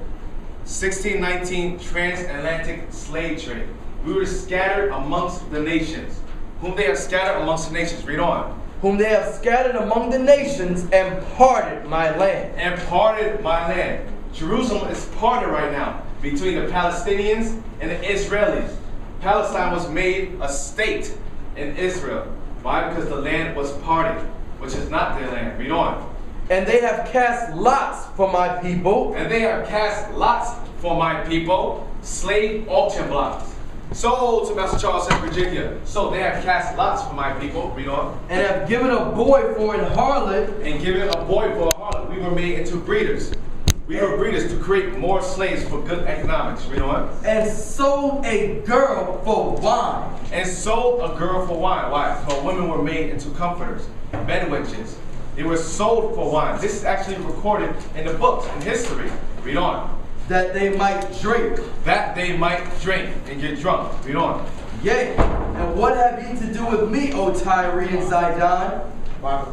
1619 transatlantic slave trade. We were scattered amongst the nations. Whom they have scattered amongst the nations. Read on. Whom they have scattered among the nations and parted my land. And parted my land. Jerusalem is parted right now between the Palestinians and the Israelis. Palestine was made a state in Israel. Why? Because the land was parted, which is not their land. Read on. And they have cast lots for my people. And they have cast lots for my people. Slave auction blocks. Sold to Master Charles in Virginia. So they have cast lots for my people. Read on. And have given a boy for an harlot. And given a boy for a harlot. We were made into breeders. We were breeders to create more slaves for good economics. Read on. And sold a girl for wine. And sold a girl for wine. Why? Because women were made into comforters, bedwenches. They were sold for wine. This is actually recorded in the books, in history. Read on. That they might drink. That they might drink and get drunk. Read on. Yea, and what have ye to do with me, O Tyre and Zidon,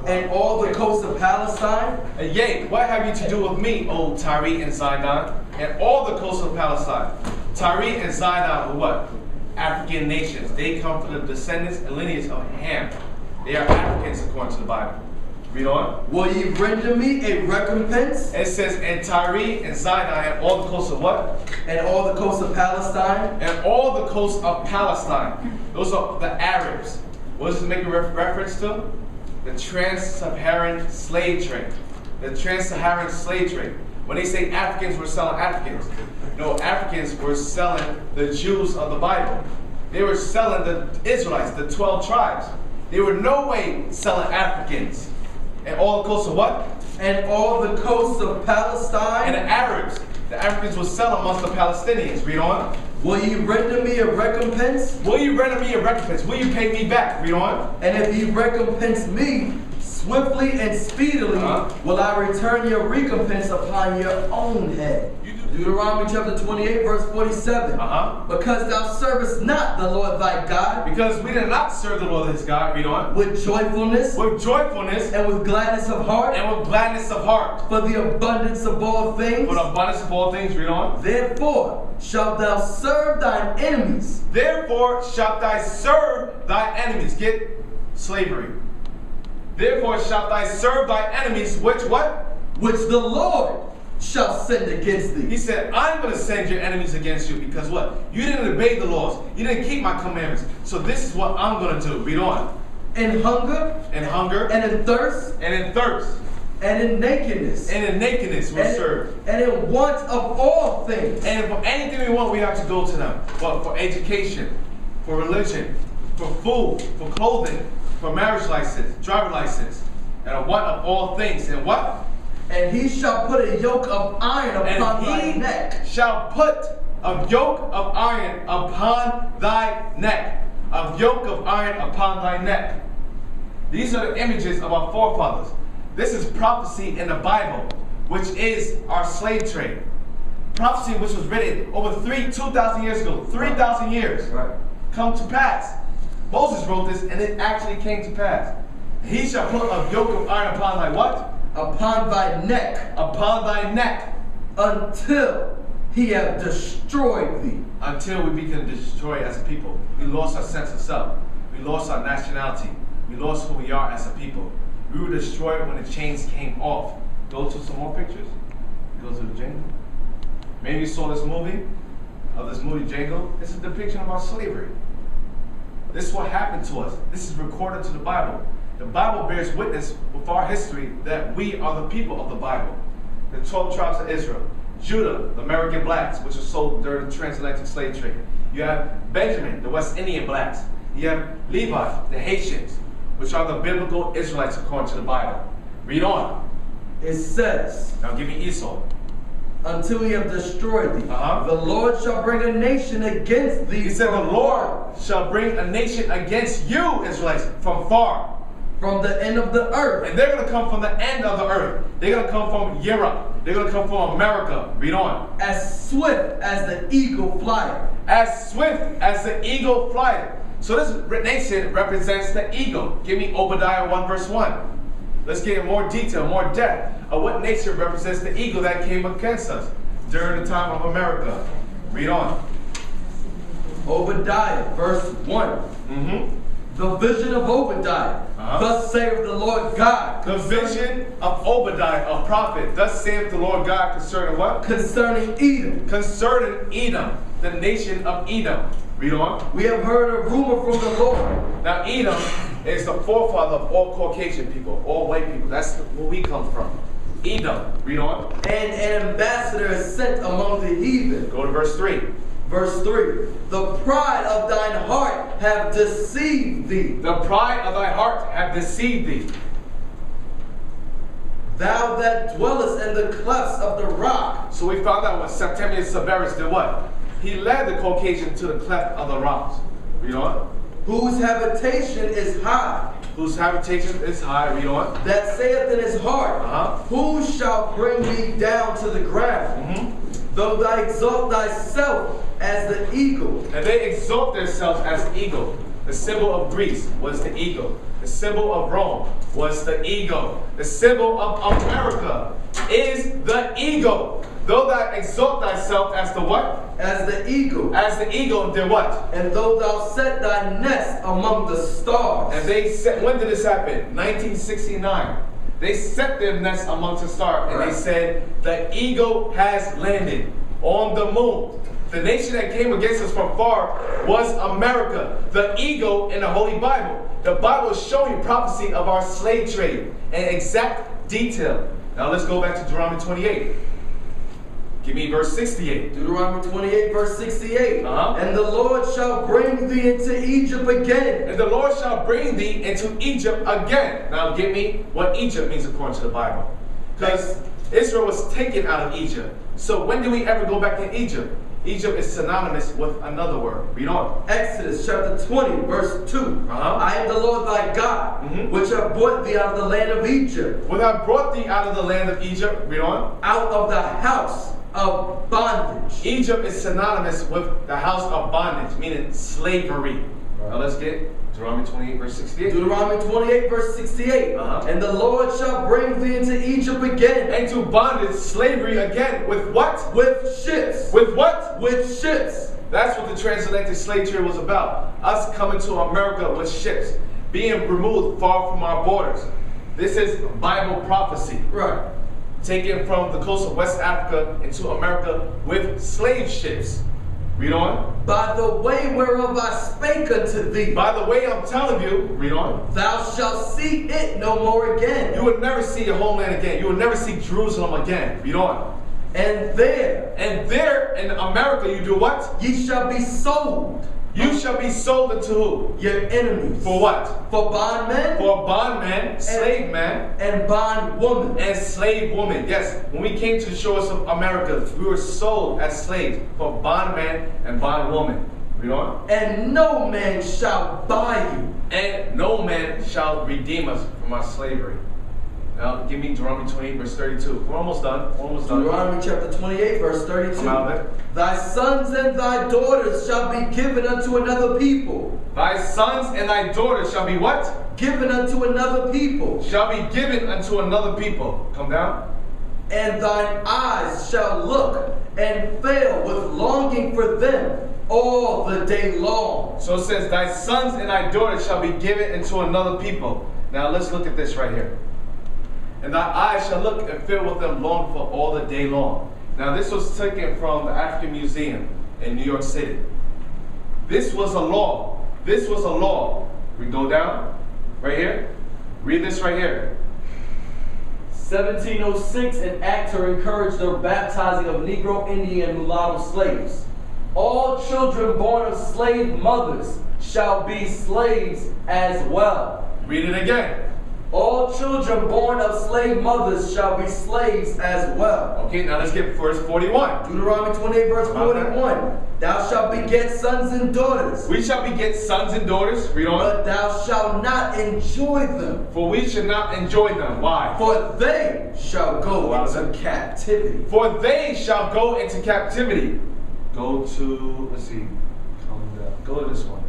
and all the coast of Palestine? And yea, what have you to do with me, O Tyre and Zidon, and all the coast of Palestine? Tyre and Zidon were what? African nations. They come from the descendants and lineage of Ham. They are Africans according to the Bible. Read on. Will ye render me a recompense? It says, and Tyre and Zidon and all the coasts of what? And all the coasts of Palestine? And all the coasts of Palestine. Those are the Arabs. What does this make a reference to? The trans-Saharan slave trade. The trans-Saharan slave trade. When they say Africans were selling Africans, no, Africans were selling the Jews of the Bible. They were selling the Israelites, the 12 tribes. They were no way selling Africans. And all the coasts of what? And all the coasts of Palestine? And the Arabs. The Africans will sell amongst the Palestinians. Read on. Will ye render me a recompense? Will you render me a recompense? Will you pay me back? Read on. And if ye recompense me, swiftly and speedily will I return your recompense upon your own head. Deuteronomy chapter 28, verse 47. Because thou servest not the Lord thy God. Because we did not serve the Lord his God. Read on. With joyfulness. With joyfulness. And with gladness of heart. And with gladness of heart. For the abundance of all things. For the abundance of all things. Read on. Therefore shalt thou serve thine enemies. Therefore shalt thou serve thy enemies. Get slavery. Therefore shalt thou serve thy enemies, which what? Which the Lord shall send against thee. He said, I'm going to send your enemies against you because what? You didn't obey the laws. You didn't keep my commandments. So this is what I'm going to do. Read on. In hunger. In hunger. And in thirst. And in thirst. And in nakedness. And in nakedness will serve. And in want of all things. And for anything we want, we have to go to them. But for education, for religion, for food, for clothing, for marriage license, driver license, and a want of all things. And what? And he shall put a yoke of iron upon thy neck. Shall put a yoke of iron upon thy neck. A yoke of iron upon thy neck. These are the images of our forefathers. This is prophecy in the Bible, which is our slave trade. Prophecy which was written over 2,000 years ago, 3,000 years, come to pass. Moses wrote this and it actually came to pass. He shall put a yoke of iron upon thy what? Upon thy neck. Upon thy neck. Until he have destroyed thee. Until we become destroyed as a people. We lost our sense of self. We lost our nationality. We lost who we are as a people. We were destroyed when the chains came off. Go to some more pictures. Go to the Django. Maybe you saw this movie, Django. This is a depiction of our slavery. This is what happened to us. This is recorded to the Bible. The Bible bears witness with our history that we are the people of the Bible. The 12 tribes of Israel. Judah, the American blacks, which are sold during the transatlantic slave trade. You have Benjamin, the West Indian blacks. You have Levi, the Haitians, which are the biblical Israelites according to the Bible. Read on. It says, now give me Esau. Until he have destroyed thee. The Lord shall bring a nation against thee. He said the Lord shall bring a nation against you, Israelites, from far. From the end of the earth. And they're going to come from the end of the earth. They're going to come from Europe. They're going to come from America. Read on. As swift as the eagle flieth. As swift as the eagle flieth. So this nation represents the eagle. Give me Obadiah 1 verse 1. Let's get in more detail, more depth of what nation represents the eagle that came against us during the time of America. Read on. Obadiah verse 1. The vision of Obadiah. Thus saith the Lord God. The vision of Obadiah, a prophet. Thus saith the Lord God concerning what? Concerning Edom. Concerning Edom, the nation of Edom. Read on. We have heard a rumor from the Lord. Now Edom is the forefather of all Caucasian people, all white people. That's where we come from. Edom. Read on. And an ambassador is sent among the heathen. Go to verse 3. Verse 3. The pride of thine heart have deceived thee. The pride of thy heart have deceived thee. Thou that dwellest in the clefts of the rock. So we found out what Septimius Severus did what? He led the Caucasian to the cleft of the rocks. Read on. Whose habitation is high. Whose habitation is high. Read on. That saith in his heart, who shall bring me down to the ground? Though thou exalt thyself as the eagle. And they exalt themselves as the eagle. The symbol of Greece was the eagle. The symbol of Rome was the eagle. The symbol of America is the eagle. Though thou exalt thyself as the what? As the eagle. As the eagle, then what? And though thou set thy nest among the stars. And they said, when did this happen? 1969. They set their nest amongst the stars, and Right. they said, the eagle has landed on the moon. The nation that came against us from far was America, the eagle in the Holy Bible. The Bible is showing prophecy of our slave trade in exact detail. Now let's go back to Deuteronomy 28. Give me verse 68. Deuteronomy 28, verse 68. Uh-huh. And the Lord shall bring thee into Egypt again. And the Lord shall bring thee into Egypt again. Now give me what Egypt means according to the Bible. Because Israel was taken out of Egypt. So when do we ever go back to Egypt? Egypt is synonymous with another word. Read on. Exodus chapter 20, verse 2. Uh-huh. I am the Lord thy God, which have brought thee out of the land of Egypt, When I brought thee out of the land of Egypt, read on. out of the house of bondage. Egypt is synonymous with the house of bondage, meaning slavery. Now let's get Deuteronomy 28, verse 68. Deuteronomy 28, verse 68. Uh-huh. And the Lord shall bring thee into Egypt again. Into bondage, slavery again. With what? With ships. With what? With ships. That's what the transatlantic slave trade was about. Us coming to America with ships, being removed far from our borders. This is Bible prophecy. Right. Taken from the coast of West Africa into America with slave ships. Read on. By the way whereof I spake unto thee, By the way, I'm telling you, read on. thou shalt see it no more again. You will never see your homeland again. You will never see Jerusalem again. Read on. And there And there in America, you do what? ye shall be sold, You shall be sold into who? your enemies. For what? For bondmen For a bondman, slave man, and bondwoman. and slave woman. Yes, when we came to the shores of America, we were sold as slaves for bondman and bondwoman. Read on. And no man shall buy you. And no man shall redeem us from our slavery. Now, give me Deuteronomy 28, verse 32. We're almost done. We're almost done. Deuteronomy chapter 28, verse 32. I'm out of it. Thy sons and thy daughters shall be given unto another people. Thy sons and thy daughters shall be what? Given unto another people. Shall be given unto another people. Come down. And thine eyes shall look and fail with longing for them all the day long. So it says, thy sons and thy daughters shall be given into another people. Now let's look at this right here. And thy eyes shall look and fill with them long for all the day long. Now this was taken from the African Museum in New York City. This was a law. This was a law. We go down, right here. Read this right here. 1706, an act to encourage the baptizing of Negro, Indian, and mulatto slaves. All children born of slave mothers shall be slaves as well. Read it again. All children born of slave mothers shall be slaves as well. Okay, now let's get verse 41. Deuteronomy 28, verse 41. Thou shalt beget sons and daughters, We shall beget sons and daughters. Read on. but thou shalt not enjoy them, For we should not enjoy them. Why? for they shall go into captivity. For they shall go into captivity. Go to, let's see, come down. Go to this one.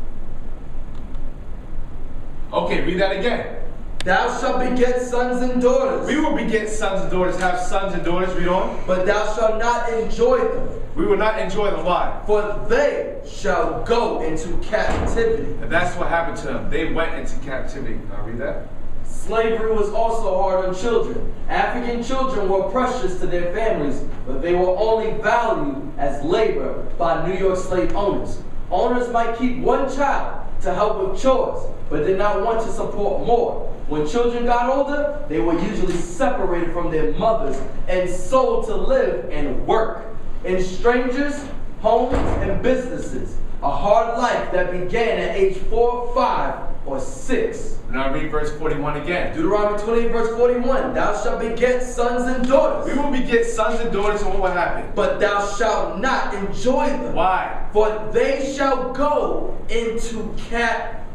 Okay, read that again. Thou shalt beget sons and daughters, We will beget sons and daughters, have sons and daughters. Read on. but thou shalt not enjoy them, We will not enjoy them. Why? for they shall go into captivity. And that's what happened to them. They went into captivity. Now read that. Slavery was also hard on children. African children were precious to their families, but they were only valued as labor by New York slave owners. Owners might keep one child to help with chores, but did not want to support more. When children got older, they were usually separated from their mothers and sold to live and work in strangers' homes and businesses. A hard life that began at age 4, 5, or 6. Now read verse 41 again. Deuteronomy 28, verse 41. Thou shalt beget sons and daughters, We will beget sons and daughters, and what will happen? but thou shalt not enjoy them. Why? For they shall go into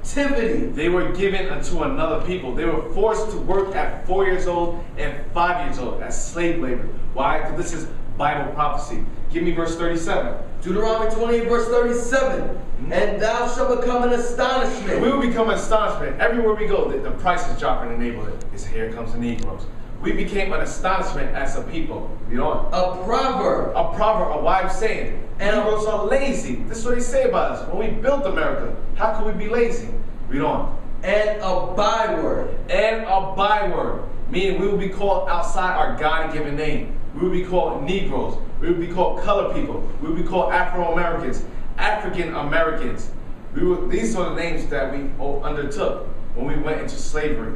captivity. They were given unto another people. They were forced to work at 4 years old and 5 years old as slave labor. Why? Because this is Bible prophecy. Give me verse 37. Deuteronomy 28, verse 37. And thou shalt become an We astonishment. will become an astonishment. Everywhere we go, the price is dropping in the neighborhood. It's here comes the Negroes. We became an astonishment as a people. Read on. A proverb. A proverb, a wise saying. And Negroes are lazy. This is what they say about us. When we built America, how could we be lazy? Read on. And a byword. And a byword. meaning we will be called outside our God-given name. We will be called Negroes. We will be called colored people. We will be called Afro-Americans, African-Americans. These are the names that we undertook when we went into slavery.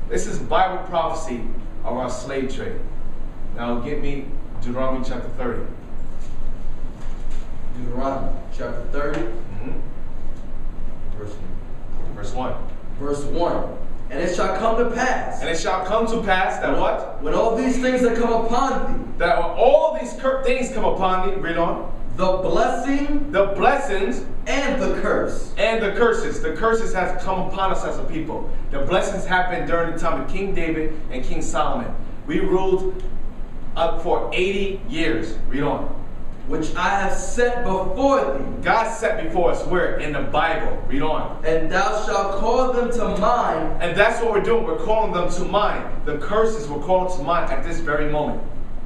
This is Bible prophecy of our slave trade. Now get me Deuteronomy chapter 30. Deuteronomy chapter 30, Verse 1. verse 1. And it shall come to pass, And it shall come to pass that what? when all these things that come upon thee, That when all these things come upon thee, read on, the blessing the blessings and the curse, and the curses. The curses have come upon us as a people. The blessings happened during the time of King David and King Solomon. We ruled up for 80 years. Read on. which I have set before thee, God set before us, where? In the Bible. Read on. and thou shalt call them to mind And that's what we're doing. We're calling them to mind. The curses we're calling to mind at this very moment.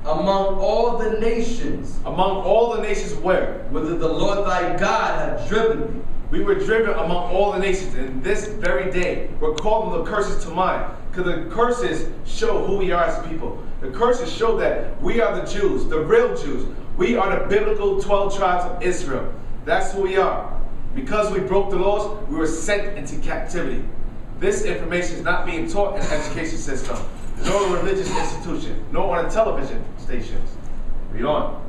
among all the nations, Among all the nations where? whither the Lord thy God hath driven thee. We were driven among all the nations. And this very day, we're calling the curses to mind. Because the curses show who we are as a people. The curses show that we are the Jews, the real Jews. We are the biblical 12 tribes of Israel. That's who we are. Because we broke the laws, we were sent into captivity. This information is not being taught in the education system, nor a religious institution, nor on a television stations. Read on.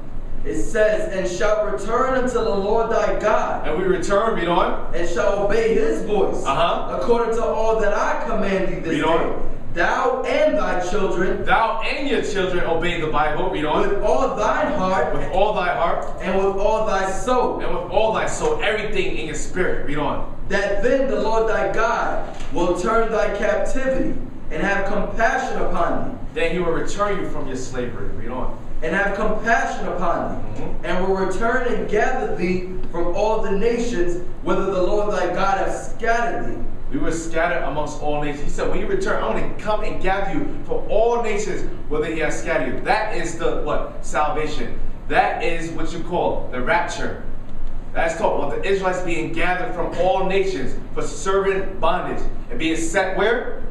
It says, and shalt return unto the Lord thy God, And we return, read on. and shalt obey his voice, according to all that I command thee this Read day. on. Thou and thy children, Thou and your children obey the Bible, read on. with all thine heart, With all thy heart, and with all thy soul, and with all thy soul, everything in your spirit, read on. that then the Lord thy God will turn thy captivity, and have compassion upon thee, Then he will return you from your slavery, read on. and have compassion upon thee, Mhm. and will return and gather thee from all the nations, whither the Lord thy God hath scattered thee. We were scattered amongst all nations. He said, when you return, I'm going to come and gather you from all nations, whether he has scattered you. That is the what? Salvation. That is what you call the rapture. That's called what the Israelites being gathered from all nations for serving bondage and being set where?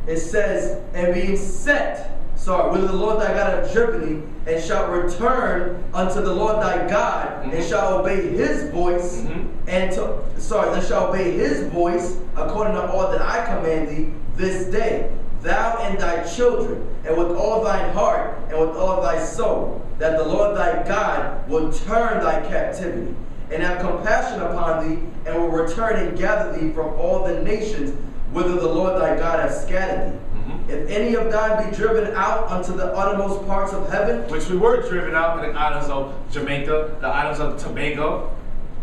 It says, and being set, whither the Lord thy God hath driven thee, and shalt return unto the Lord thy God, and shalt obey his voice, then shalt obey his voice, according to all that I command thee this day, thou and thy children, and with all thine heart, and with all thy soul, that the Lord thy God will turn thy captivity, and have compassion upon thee, and will return and gather thee from all the nations, whither the Lord thy God hath scattered thee. If any of thine be driven out unto the uttermost parts of heaven, Which we were driven out in the islands of Jamaica, the islands of Tobago.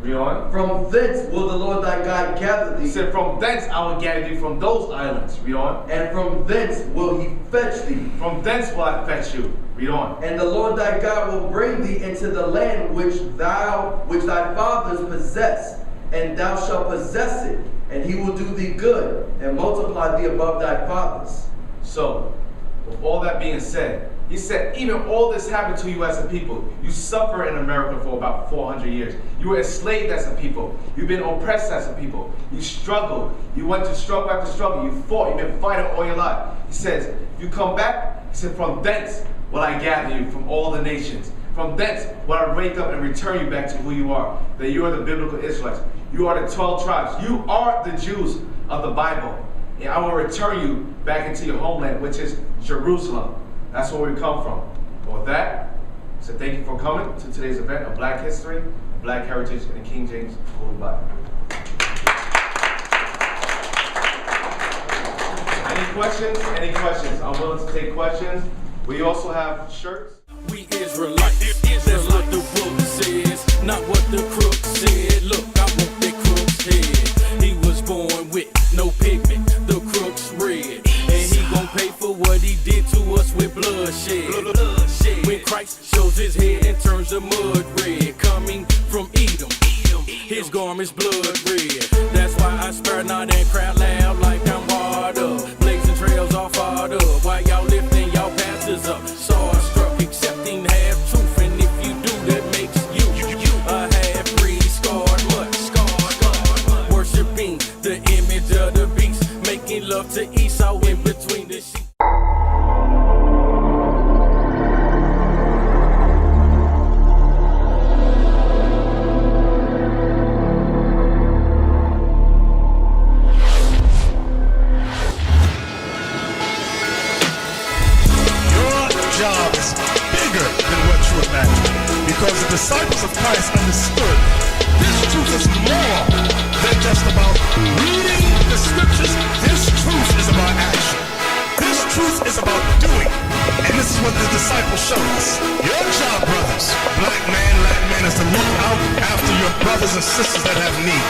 Read on. from thence will the Lord thy God gather He thee, said, from thence I will gather you from those islands. Read on. and from thence will he fetch thee. From thence will I fetch you. Read on. And the Lord thy God will bring thee into the land which thy fathers possessed, and thou shalt possess it, and he will do thee good, and multiply thee above thy fathers. So, with all that being said, he said, even all this happened to you as a people. You suffer in America for about 400 years. You were enslaved as a people. You've been oppressed as a people. You struggled. You went to struggle after struggle. You fought. You've been fighting all your life. He says, if you come back, he said, from thence will I gather you from all the nations. From thence will I wake up and return you back to who you are. That you are the biblical Israelites. You are the 12 tribes. You are the Jews of the Bible. And I will return you back into your homeland, which is Jerusalem. That's where we come from. But with that, so thank you for coming to today's event of Black History, Black Heritage, and the King James Holy Bible. Any questions? Any questions? I'm willing to take questions. We also have shirts. We Israelites, that's what the book says, not what the crook said. Look, I want that crook's head. He was born with no pigment, the crook's red. And he gon' pay for what he did to us with bloodshed. When Christ shows his head and turns the mud red, coming from Edom, his garment's blood red. That's why I spare not and cry loud like I'm wired up. Blazing trails all fired up, while y'all lifting y'all pastors up. Starstruck, accepting half truth, and if you do, that makes you a half-breed, scarred much. Worshipping the image of the beast, making love to Esau in between the sheep. you imagine. Because the disciples of Christ understood this truth is more than just about reading the scriptures. This truth is about action. This truth is about doing. And this is what the disciples showed us. Your job, brothers, black man, Latin man, is to look out after your brothers and sisters that have need.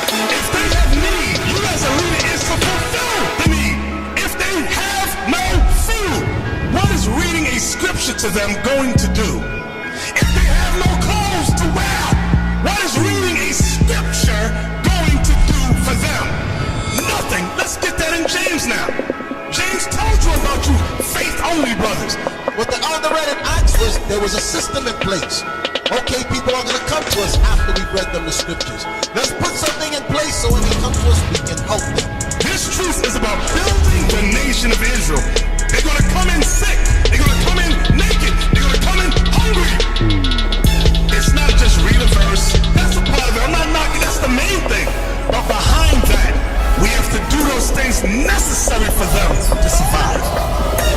If they have need, you as a leader is to fulfill the need. If they have no food, what is reading a scripture to them going to do? If they have no clothes to wear, what is reading a scripture going to do for them? Nothing. Let's get that in James now. James told you about you faith-only brothers. What the elder read in Acts was there was a system in place. Okay, people are going to come to us after we've read them the scriptures. Let's put something in place so when they come to us, we can help them. This truth is about building the nation of Israel. They're going to come in sick. They're going to come in naked. They're going to come in hungry. It's not just read a verse. That's a part of it. I'm not knocking. That's the main thing. But behind that, we have to do those things necessary for them to survive.